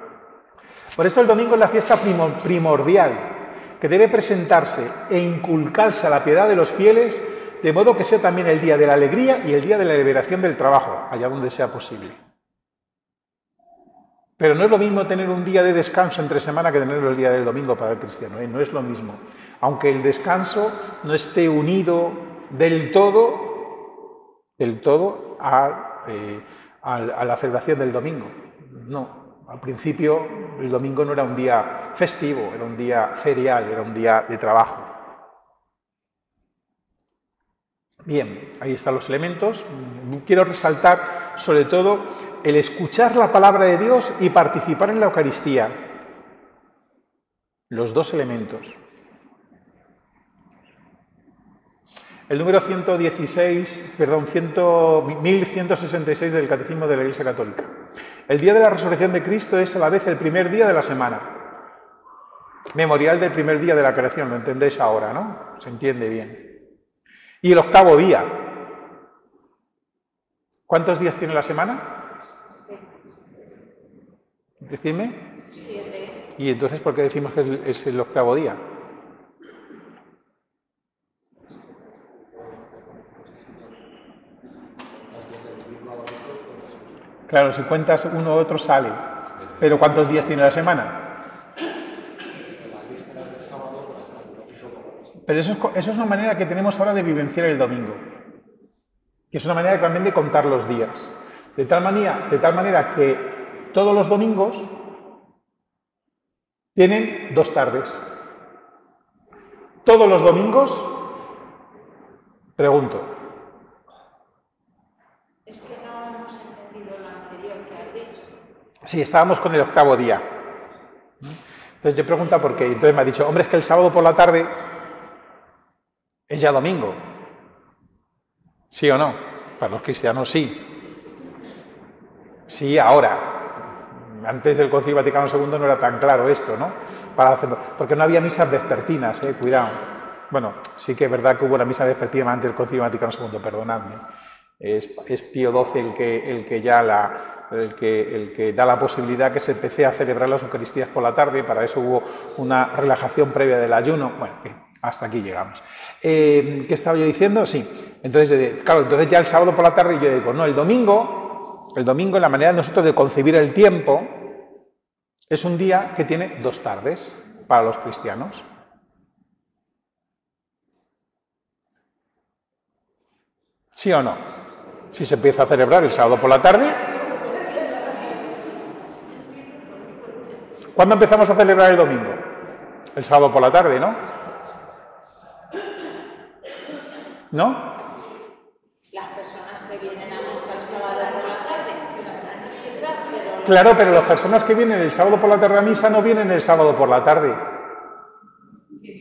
Por esto el domingo es la fiesta primordial, que debe presentarse e inculcarse a la piedad de los fieles, de modo que sea también el día de la alegría y el día de la liberación del trabajo, allá donde sea posible. Pero no es lo mismo tener un día de descanso entre semana que tener el día del domingo para el cristiano, no es lo mismo. Aunque el descanso no esté unido del todo a la celebración del domingo. No, al principio el domingo no era un día festivo, era un día ferial, era un día de trabajo. Bien, ahí están los elementos. Quiero resaltar sobre todo el escuchar la palabra de Dios y participar en la Eucaristía. Los dos elementos. El número 1166 del Catecismo de la Iglesia Católica. El día de la resurrección de Cristo es a la vez el primer día de la semana. Memorial del primer día de la creación, lo entendéis ahora, ¿no? Se entiende bien. Y el octavo día. ¿Cuántos días tiene la semana? 7. Decidme. 7. ¿Y entonces por qué decimos que es el octavo día? Claro, si cuentas uno u otro sale. Pero ¿cuántos días tiene la semana? Pero eso es una manera que tenemos ahora de vivenciar el domingo. Que es una manera también de contar los días. De tal manera que todos los domingos tienen 2 tardes. Todos los domingos, pregunto. Es que no hemos entendido lo anterior que has dicho. Sí, estábamos con el octavo día. Entonces yo he preguntado por qué. Entonces me ha dicho, hombre, es que el sábado por la tarde es ya domingo. ¿Sí o no? Para los cristianos sí. Sí, ahora. Antes del Concilio Vaticano II no era tan claro esto, ¿no? Porque no había misas vespertinas, cuidado. Bueno, sí que es verdad que hubo una misa vespertina antes del Concilio Vaticano II, perdonadme. Es Pío XII el que da la posibilidad que se empecé a celebrar las Eucaristías por la tarde. Para eso hubo una relajación previa del ayuno. Bueno, hasta aquí llegamos. ¿Qué estaba yo diciendo? Sí. Entonces, claro, entonces ya el sábado por la tarde yo digo, no, el domingo, la manera de nosotros de concebir el tiempo, es un día que tiene 2 tardes para los cristianos. ¿Sí o no? Si se empieza a celebrar el sábado por la tarde, ¿Cuándo empezamos a celebrar el domingo? El sábado por la tarde, ¿no? ¿No? Las personas que vienen a misa el sábado por la tarde, quizás, pero... Claro, pero las personas que vienen el sábado por la tarde a misa no vienen el sábado por la tarde.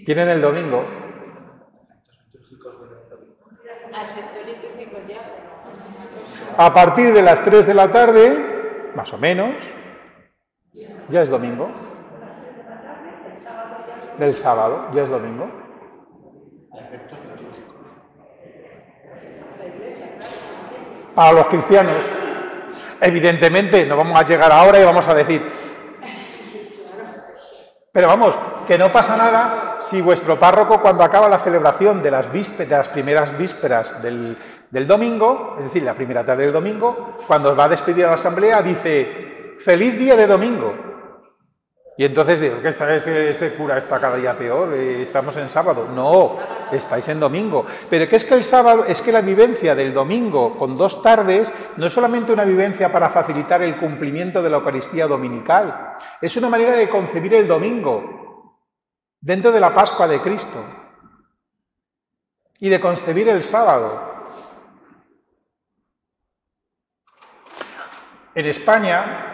Vienen el domingo. Al sector litúrgico ya. A partir de las 3 de la tarde, más o menos, ya es domingo. Del sábado, ya es domingo. Para los cristianos, evidentemente, no vamos a llegar ahora y vamos a decir, pero vamos, que no pasa nada si vuestro párroco, cuando acaba la celebración de las primeras vísperas del domingo, es decir, la primera tarde del domingo, cuando os va a despedir a la asamblea, dice, ¡feliz día de domingo! Y entonces digo, ¿qué este cura está cada día peor? ¿Estamos en sábado? No, estáis en domingo. Pero que es que el sábado, es que la vivencia del domingo con 2 tardes no es solamente una vivencia para facilitar el cumplimiento de la Eucaristía dominical, es una manera de concebir el domingo dentro de la Pascua de Cristo y de concebir el sábado. En España,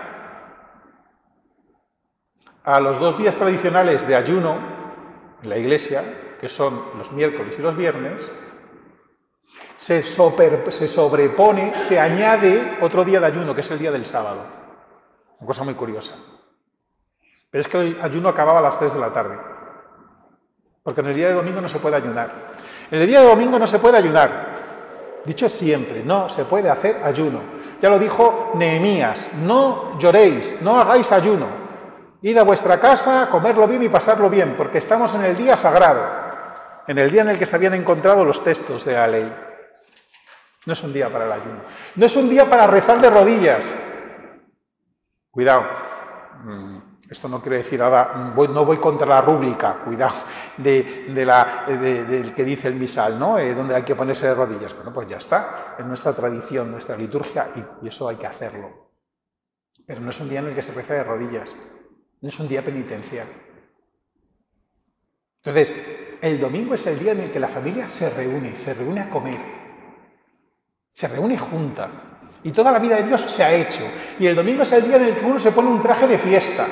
a los 2 días tradicionales de ayuno en la Iglesia, que son los miércoles y los viernes, se sobrepone, se añade otro día de ayuno, que es el día del sábado. Una cosa muy curiosa. Pero es que el ayuno acababa a las 3 de la tarde, porque en el día de domingo no se puede ayunar. En el día de domingo no se puede ayunar. Dicho siempre, no se puede hacer ayuno. Ya lo dijo Nehemías, no lloréis, no hagáis ayuno. Id a vuestra casa, comerlo bien y pasarlo bien, porque estamos en el día sagrado, en el día en el que se habían encontrado los textos de la ley. No es un día para el ayuno. No es un día para rezar de rodillas. Cuidado, esto no quiere decir ahora, no voy contra la rúbrica, cuidado, del que dice el misal, ¿no? Donde hay que ponerse de rodillas. Bueno, pues ya está, es nuestra tradición, nuestra liturgia, y eso hay que hacerlo. Pero no es un día en el que se reza de rodillas. No es un día penitencial. Entonces, el domingo es el día en el que la familia se reúne a comer, se reúne junta. Y toda la vida de Dios se ha hecho. Y el domingo es el día en el que uno se pone un traje de fiesta.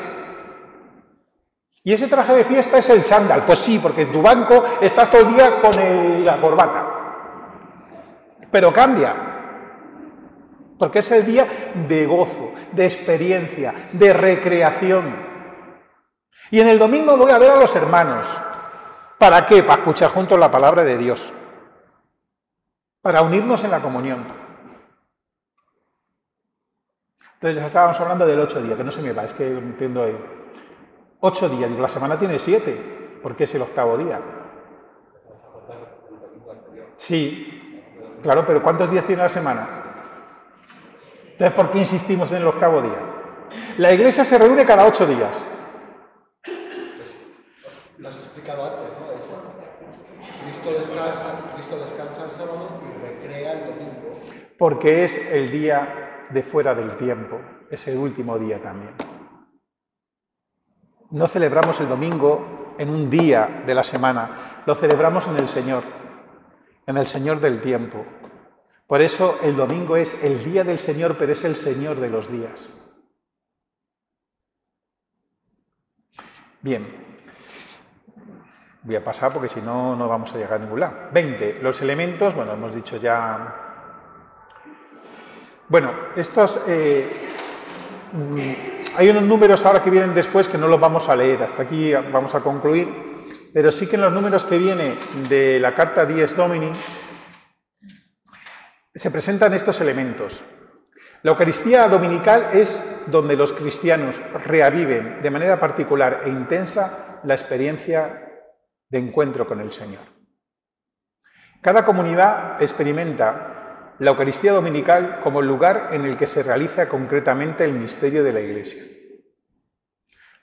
Y ese traje de fiesta es el chándal. Pues sí, porque en tu banco estás todo el día con la corbata. Pero cambia. Porque es el día de gozo, de experiencia, de recreación. Y en el domingo voy a ver a los hermanos. ¿Para qué? Para escuchar juntos la palabra de Dios. Para unirnos en la comunión. Entonces estábamos hablando del 8 días, que no se me va, es que entiendo 8 días, digo, la semana tiene 7, ¿por qué es el 8º día? Sí, claro, pero ¿cuántos días tiene la semana? Entonces, ¿por qué insistimos en el 8º día? La Iglesia se reúne cada 8 días. Lo has explicado antes, ¿no? Cristo descansa el sábado y recrea el domingo. Porque es el día de fuera del tiempo, es el último día también. No celebramos el domingo en un día de la semana, lo celebramos en el Señor del tiempo. Por eso el domingo es el día del Señor, pero es el Señor de los días. Bien. Voy a pasar porque si no, no vamos a llegar a ningún lado. 20. Los elementos, bueno, hemos dicho ya... Bueno, estos... hay unos números ahora que vienen después que no los vamos a leer. Hasta aquí vamos a concluir. Pero sí que en los números que vienen de la carta Dies Domini se presentan estos elementos. La Eucaristía dominical es donde los cristianos reaviven de manera particular e intensa la experiencia de encuentro con el Señor. Cada comunidad experimenta la Eucaristía dominical como el lugar en el que se realiza concretamente el misterio de la Iglesia.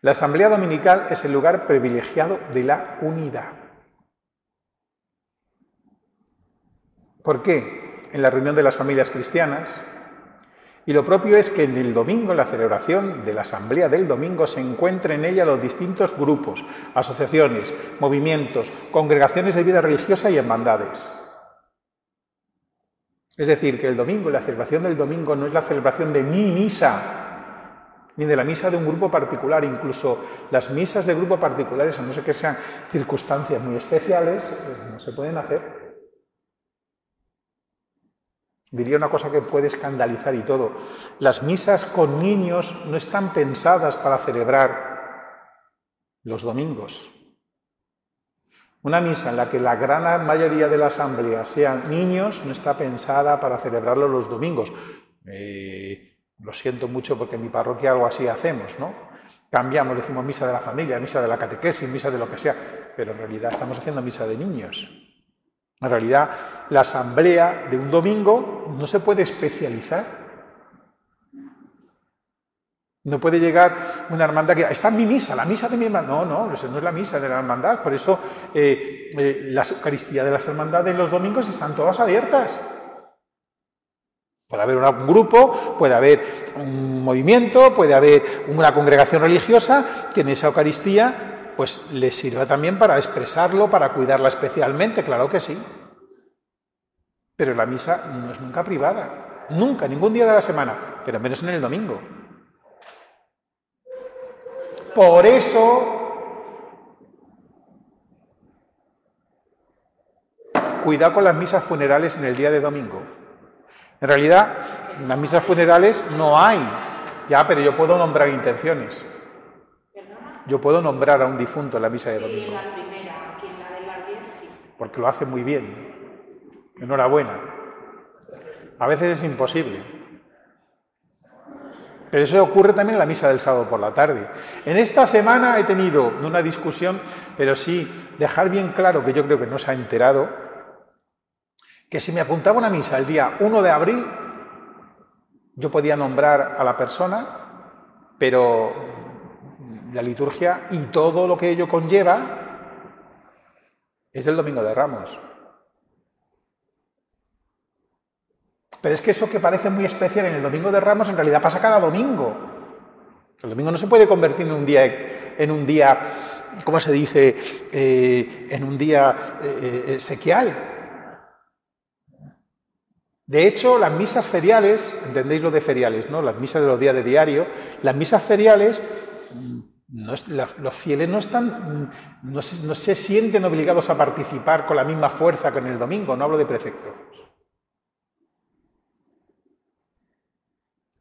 La Asamblea Dominical es el lugar privilegiado de la unidad. ¿Por qué? En la reunión de las familias cristianas, Y lo propio es que en el domingo, en la celebración de la asamblea del domingo, se encuentren en ella los distintos grupos, asociaciones, movimientos, congregaciones de vida religiosa y hermandades. Es decir, que el domingo, la celebración del domingo no es la celebración de mi misa, ni de la misa de un grupo particular. Incluso las misas de grupo particulares, a no ser que sean circunstancias muy especiales, no se pueden hacer. Diría una cosa que puede escandalizar y todo. Las misas con niños no están pensadas para celebrar los domingos. Una misa en la que la gran mayoría de la asamblea sean niños no está pensada para celebrarlo los domingos. Lo siento mucho porque en mi parroquia algo así hacemos, ¿no? Cambiamos, decimos misa de la familia, misa de la catequesis, misa de lo que sea, pero en realidad estamos haciendo misa de niños. En realidad, la asamblea de un domingo no se puede especializar. No puede llegar una hermandad que está en mi misa, la misa de mi hermandad. No, eso no es la misa de la hermandad. Por eso las Eucaristías de las hermandades en los domingos están todas abiertas. Puede haber un grupo, puede haber un movimiento, puede haber una congregación religiosa que en esa Eucaristía pues les sirva también para expresarlo, para cuidarla especialmente, claro que sí. Pero la misa no es nunca privada, nunca, ningún día de la semana, pero menos en el domingo. Por eso, cuidado con las misas funerales en el día de domingo. En realidad, en las misas funerales no hay, ya, pero yo puedo nombrar intenciones. Yo puedo nombrar a un difunto en la misa de domingo. Sí, la primera, aquí en la de las 10, sí. Porque lo hace muy bien. Enhorabuena. A veces es imposible. Pero eso ocurre también en la misa del sábado por la tarde. En esta semana he tenido una discusión, pero sí dejar bien claro, que yo creo que no se ha enterado, que si me apuntaba una misa el día 1 de abril, yo podía nombrar a la persona, pero la liturgia y todo lo que ello conlleva es del Domingo de Ramos. Pero es que eso que parece muy especial en el Domingo de Ramos en realidad pasa cada domingo. El domingo no se puede convertir en un día, ¿cómo se dice? En un día sequial. De hecho, las misas feriales, entendéis lo de feriales, ¿no? Las misas de los días de diario, las misas feriales, los fieles no se sienten obligados a participar con la misma fuerza que en el domingo, no hablo de preceptos.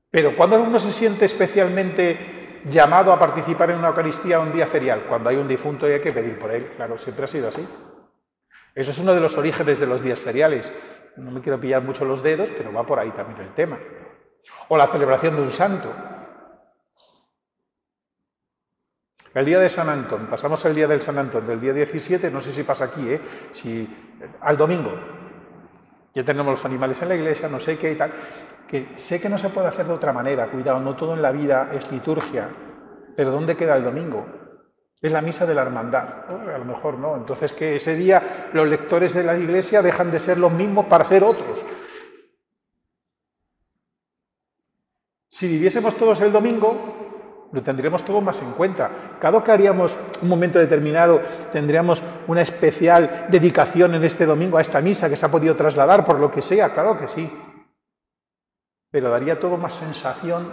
Pero ¿cuándo uno se siente especialmente llamado a participar en una Eucaristía un día ferial? Cuando hay un difunto y hay que pedir por él, claro, siempre ha sido así. Eso es uno de los orígenes de los días feriales. No me quiero pillar mucho los dedos, pero va por ahí también el tema. O la celebración de un santo. El día de San Antón, pasamos el día del San Antón, del día 17, no sé si pasa aquí, al domingo. Ya tenemos los animales en la iglesia, no sé qué y tal, que sé que no se puede hacer de otra manera, cuidado, no todo en la vida es liturgia, pero ¿dónde queda el domingo? Es la misa de la hermandad, a lo mejor no, entonces que ese día los lectores de la iglesia dejan de ser los mismos para ser otros. Si viviésemos todos el domingo, lo tendríamos todo más en cuenta. Cada que haríamos un momento determinado, tendríamos una especial dedicación en este domingo a esta misa que se ha podido trasladar por lo que sea, claro que sí. Pero daría todo más sensación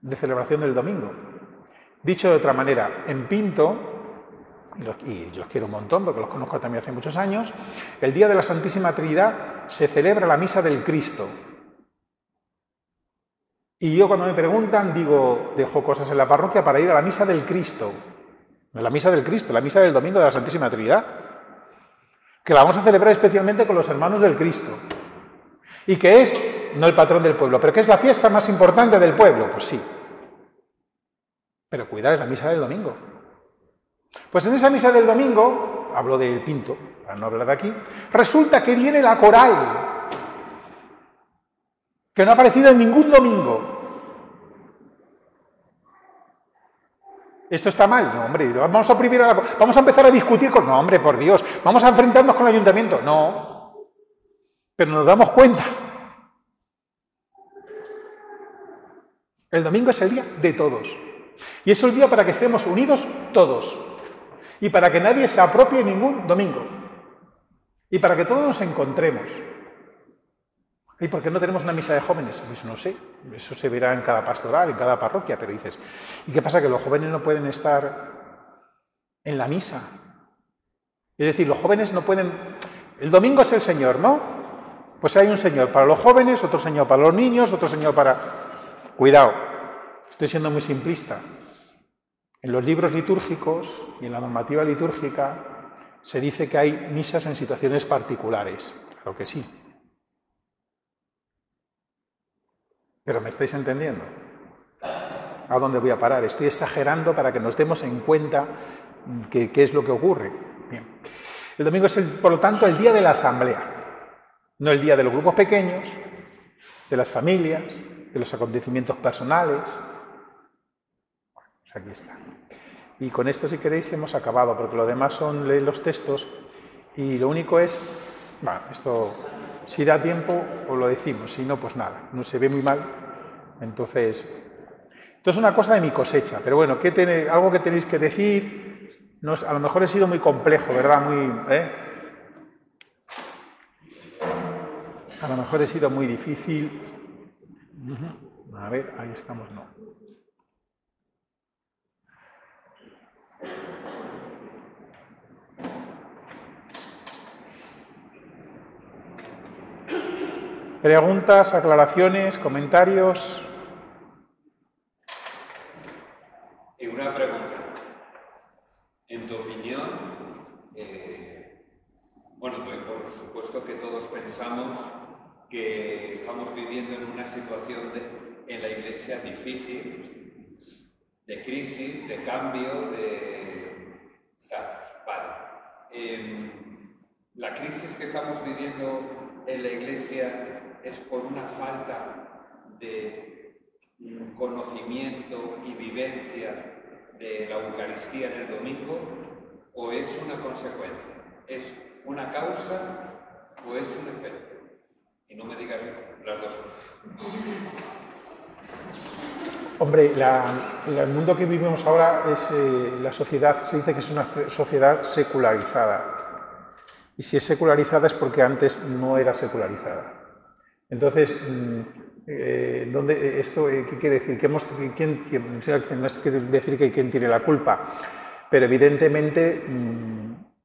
de celebración del domingo. Dicho de otra manera, en Pinto, y yo los quiero un montón porque los conozco también hace muchos años, el día de la Santísima Trinidad se celebra la Misa del Cristo. Y yo cuando me preguntan, digo, dejo cosas en la parroquia para ir a la Misa del Cristo. La Misa del Cristo, la Misa del Domingo de la Santísima Trinidad. Que la vamos a celebrar especialmente con los hermanos del Cristo. Y que es, no el patrón del pueblo, pero que es la fiesta más importante del pueblo. Pues sí. Pero cuidado, es la Misa del Domingo. Pues en esa Misa del Domingo, hablo del Pinto, para no hablar de aquí, resulta que viene la coral, que no ha aparecido en ningún domingo. ¿Esto está mal? No, hombre, vamos a empezar a discutir con... No, hombre, por Dios, vamos a enfrentarnos con el ayuntamiento. No. Pero nos damos cuenta. El domingo es el día de todos. Y es el día para que estemos unidos todos. Y para que nadie se apropie ningún domingo. Y para que todos nos encontremos. ¿Y por qué no tenemos una misa de jóvenes? Pues no sé, eso se verá en cada pastoral, en cada parroquia, pero dices, ¿y qué pasa? ¿Que los jóvenes no pueden estar en la misa? Es decir, los jóvenes no pueden... El domingo es el Señor, ¿no? Pues hay un Señor para los jóvenes, otro Señor para los niños, otro Señor para... Cuidado, estoy siendo muy simplista. En los libros litúrgicos y en la normativa litúrgica se dice que hay misas en situaciones particulares. Claro que sí. Pero ¿me estáis entendiendo? ¿A dónde voy a parar? Estoy exagerando para que nos demos en cuenta qué es lo que ocurre. Bien. El domingo es, por lo tanto, el día de la asamblea, no el día de los grupos pequeños, de las familias, de los acontecimientos personales. Pues aquí está. Y con esto, si queréis, hemos acabado, porque lo demás son leer los textos y lo único es, bueno, esto, si da tiempo, os lo decimos, si no, pues nada, no se ve muy mal. Entonces, esto es una cosa de mi cosecha, pero bueno, algo que tenéis que decir, no, a lo mejor he sido muy complejo, ¿verdad? A lo mejor he sido muy difícil. A ver, ahí estamos, no. Preguntas, aclaraciones, comentarios. Y una pregunta. En tu opinión, bueno, por supuesto que todos pensamos que estamos viviendo en una situación en la Iglesia difícil, de crisis, de cambio, la crisis que estamos viviendo en la Iglesia es por una falta de conocimiento y vivencia de la Eucaristía en el domingo, o es una consecuencia, es una causa o es un efecto. Y no me digas las dos cosas. Hombre, el mundo que vivimos ahora es la sociedad, se dice que es una sociedad secularizada. Y si es secularizada es porque antes no era secularizada. Entonces, ¿qué quiere decir? No quiere decir que quién tiene la culpa, pero evidentemente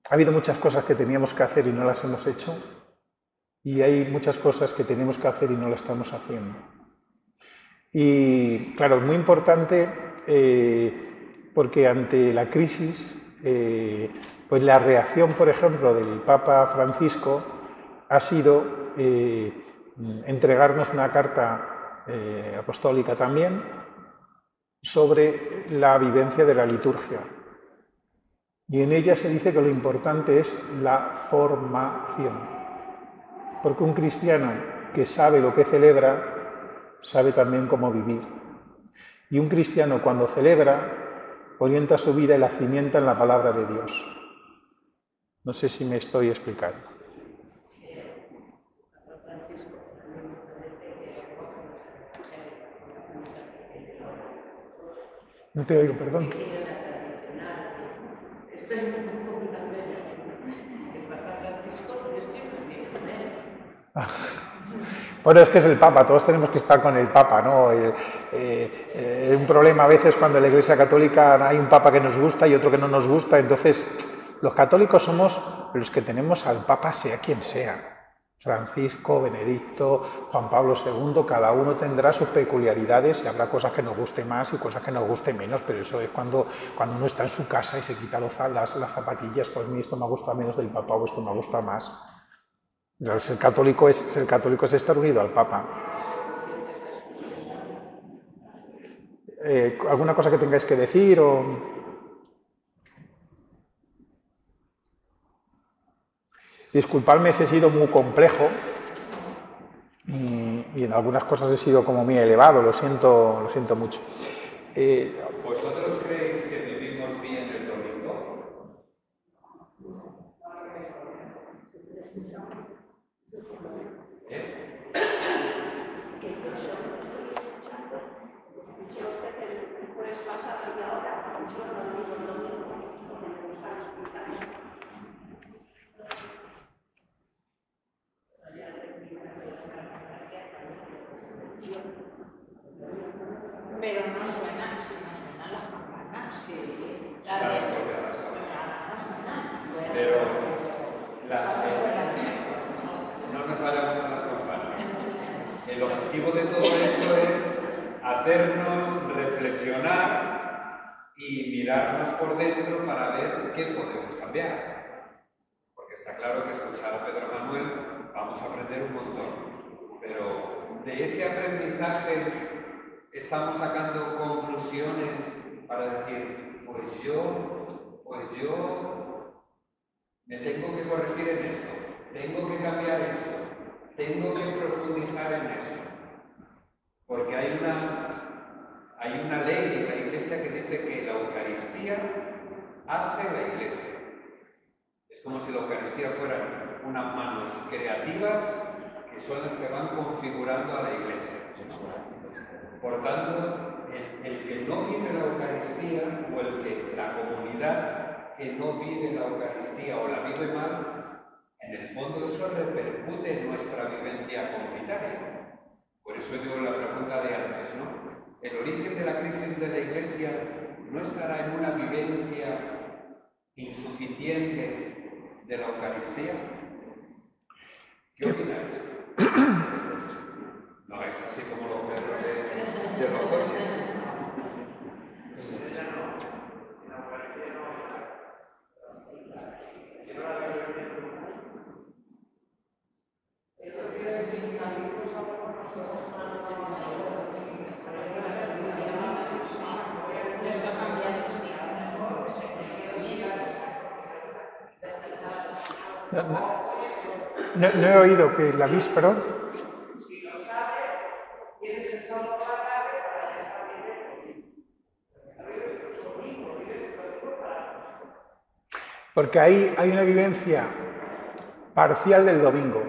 ha habido muchas cosas que teníamos que hacer y no las hemos hecho, y hay muchas cosas que tenemos que hacer y no las estamos haciendo. Y claro, es muy importante porque ante la crisis, pues la reacción, por ejemplo, del Papa Francisco ha sido entregarnos una carta apostólica también sobre la vivencia de la liturgia. Y en ella se dice que lo importante es la formación. Porque un cristiano que sabe lo que celebra, sabe también cómo vivir. Y un cristiano cuando celebra, orienta su vida y la cimienta en la palabra de Dios. No sé si me estoy explicando. No te oigo, perdón. Esto es muy complicado. El Papa Francisco es Bueno, es que es el Papa, todos tenemos que estar con el Papa, ¿no? Un problema a veces cuando en la Iglesia Católica hay un Papa que nos gusta y otro que no nos gusta, entonces los católicos somos los que tenemos al Papa sea quien sea. Francisco, Benedicto, Juan Pablo II, cada uno tendrá sus peculiaridades y habrá cosas que nos guste más y cosas que nos guste menos, pero eso es cuando uno está en su casa y se quita las zapatillas, pues a mí esto me gusta menos del Papa o esto me gusta más. Ser católico es estar unido al Papa. ¿Alguna cosa que tengáis que decir? Disculpadme si he sido muy complejo y en algunas cosas he sido como muy elevado, lo siento mucho. ¿Vosotros creéis que vivimos bien el domingo? Pero no suenan, si no suenan las campanas, sí. Están estropeadas ahora. No suenan. Pero no nos vayamos a las campanas. El objetivo de todo esto es hacernos reflexionar y mirarnos por dentro para ver qué podemos cambiar. Porque está claro que escuchar a Pedro Manuel vamos a aprender un montón. Pero de ese aprendizaje estamos sacando conclusiones para decir, pues yo me tengo que corregir en esto, tengo que cambiar esto, tengo que profundizar en esto. Porque hay una ley en la Iglesia que dice que la Eucaristía hace la Iglesia. Es como si la Eucaristía fueran unas manos creativas que son las que van configurando a la Iglesia. Por tanto, el que no vive la Eucaristía o la comunidad que no vive la Eucaristía o la vive mal, en el fondo eso repercute en nuestra vivencia comunitaria. Por eso yo la pregunta de antes, ¿no? El origen de la crisis de la Iglesia no estará en una vivencia insuficiente de la Eucaristía. ¿Qué opináis? No hagáis así como los perros de los coches. No he oído que la víspera. Porque ahí hay una vivencia parcial del domingo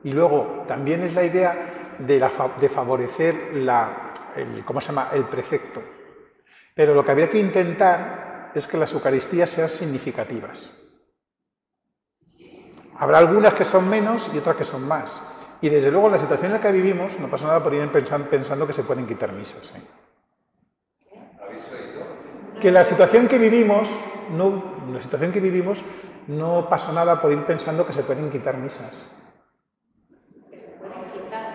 y luego también es la idea de favorecer el precepto. Pero lo que habría que intentar es que las Eucaristías sean significativas. Habrá algunas que son menos y otras que son más. Y desde luego en la situación en la que vivimos no pasa nada por ir pensando que se pueden quitar misas. ¿Habéis oído? Que en la situación que vivimos no pasa nada por ir pensando que se pueden quitar misas.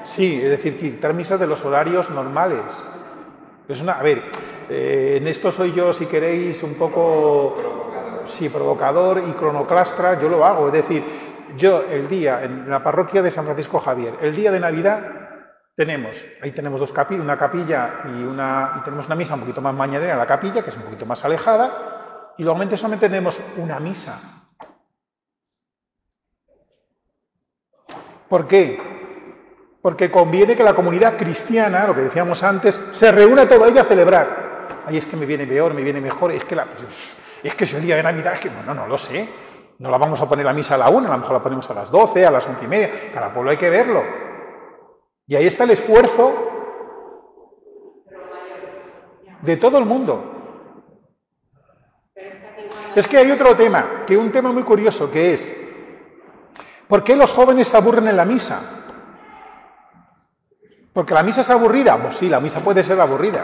Sí, es decir, quitar misas de los horarios normales. En esto soy yo, si queréis, un poco provocador y cronoclastra, yo lo hago. Es decir, yo el día, en la parroquia de San Francisco Javier, el día de Navidad, tenemos una capilla y tenemos una misa un poquito más mañanera en la capilla, que es un poquito más alejada, y luego solamente tenemos una misa. ¿Por qué? Porque conviene que la comunidad cristiana, lo que decíamos antes, se reúna toda ella a celebrar. Ay, es que me viene peor, me viene mejor, es que es el día de Navidad, es que no lo sé. No la vamos a poner la misa a la 1, a lo mejor la ponemos a las 12, a las 11:30, cada pueblo hay que verlo. Y ahí está el esfuerzo de todo el mundo. Es que hay otro tema, un tema muy curioso, que es ¿por qué los jóvenes se aburren en la misa? ¿Porque la misa es aburrida? Pues sí, la misa puede ser aburrida,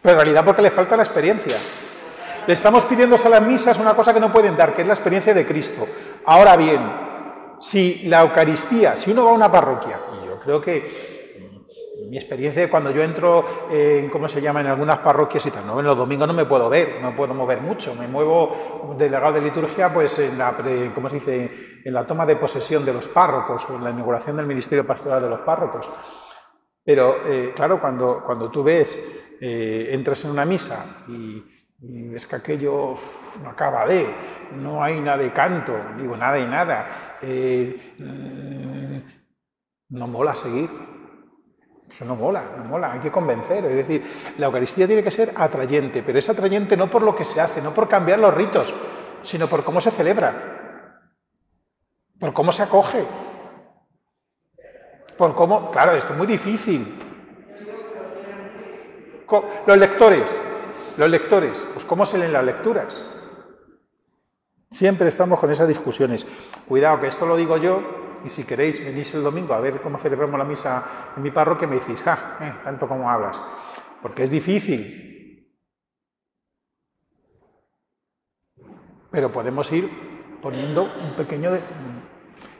pero en realidad porque les falta la experiencia. Le estamos pidiendo a las misas una cosa que no pueden dar, que es la experiencia de Cristo. Ahora bien, si la Eucaristía, si uno va a una parroquia, y yo creo que mi experiencia cuando yo entro en algunas parroquias y tal, no, en los domingos no me puedo mover mucho, me muevo delegado de liturgia pues en la toma de posesión de los párrocos o en la inauguración del ministerio pastoral de los párrocos. Pero claro, cuando tú ves, entras en una misa y es que aquello no acaba no hay nada de canto, nada y nada. No mola seguir. Eso no mola, hay que convencer. Es decir, la Eucaristía tiene que ser atrayente, pero es atrayente no por lo que se hace, no por cambiar los ritos, sino por cómo se celebra, por cómo se acoge, por cómo... Claro, esto es muy difícil. Los lectores... Los lectores, pues ¿cómo se leen las lecturas? Siempre estamos con esas discusiones. Cuidado, que esto lo digo yo, y si queréis venís el domingo a ver cómo celebramos la misa en mi parroquia, me decís, tanto como hablas, porque es difícil. Pero podemos ir poniendo un pequeño...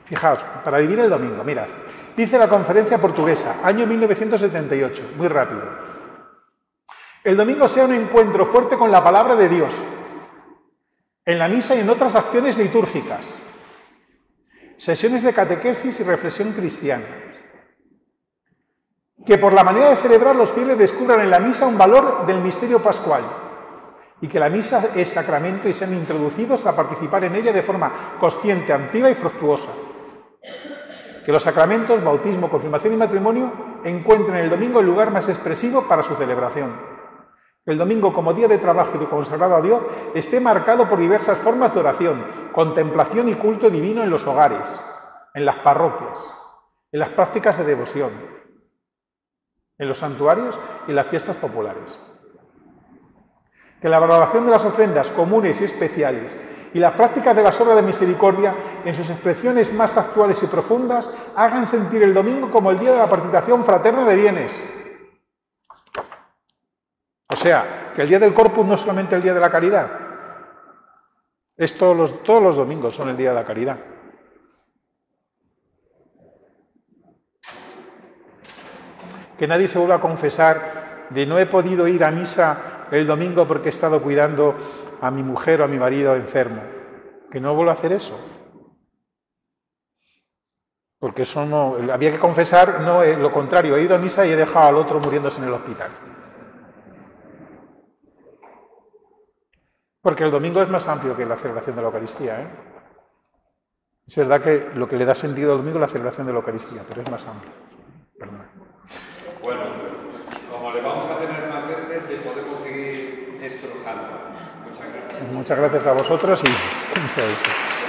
Fijaos, para vivir el domingo, mirad, dice la Conferencia Portuguesa, año 1978, muy rápido. El domingo sea un encuentro fuerte con la palabra de Dios, en la misa y en otras acciones litúrgicas, sesiones de catequesis y reflexión cristiana. Que por la manera de celebrar los fieles descubran en la misa un valor del misterio pascual y que la misa es sacramento y sean introducidos a participar en ella de forma consciente, activa y fructuosa. Que los sacramentos, bautismo, confirmación y matrimonio encuentren el domingo el lugar más expresivo para su celebración. Que el domingo, como día de trabajo y de consagrado a Dios, esté marcado por diversas formas de oración, contemplación y culto divino en los hogares, en las parroquias, en las prácticas de devoción, en los santuarios y en las fiestas populares. Que la valoración de las ofrendas comunes y especiales y las prácticas de las obras de misericordia, en sus expresiones más actuales y profundas, hagan sentir el domingo como el día de la participación fraterna de bienes. O sea, que el día del Corpus no es solamente el día de la caridad, es todos los domingos son el día de la caridad. Que nadie se vuelva a confesar de no he podido ir a misa el domingo porque he estado cuidando a mi mujer o a mi marido enfermo. Que no vuelva a hacer eso. Porque eso no, había que confesar lo contrario, he ido a misa y he dejado al otro muriéndose en el hospital. Porque el domingo es más amplio que la celebración de la Eucaristía, ¿eh? Es verdad que lo que le da sentido al domingo es la celebración de la Eucaristía, pero es más amplio. Perdón. Bueno, como le vamos a tener más veces, le podemos seguir estrujando. Muchas gracias. Muchas gracias a vosotros y muchas gracias.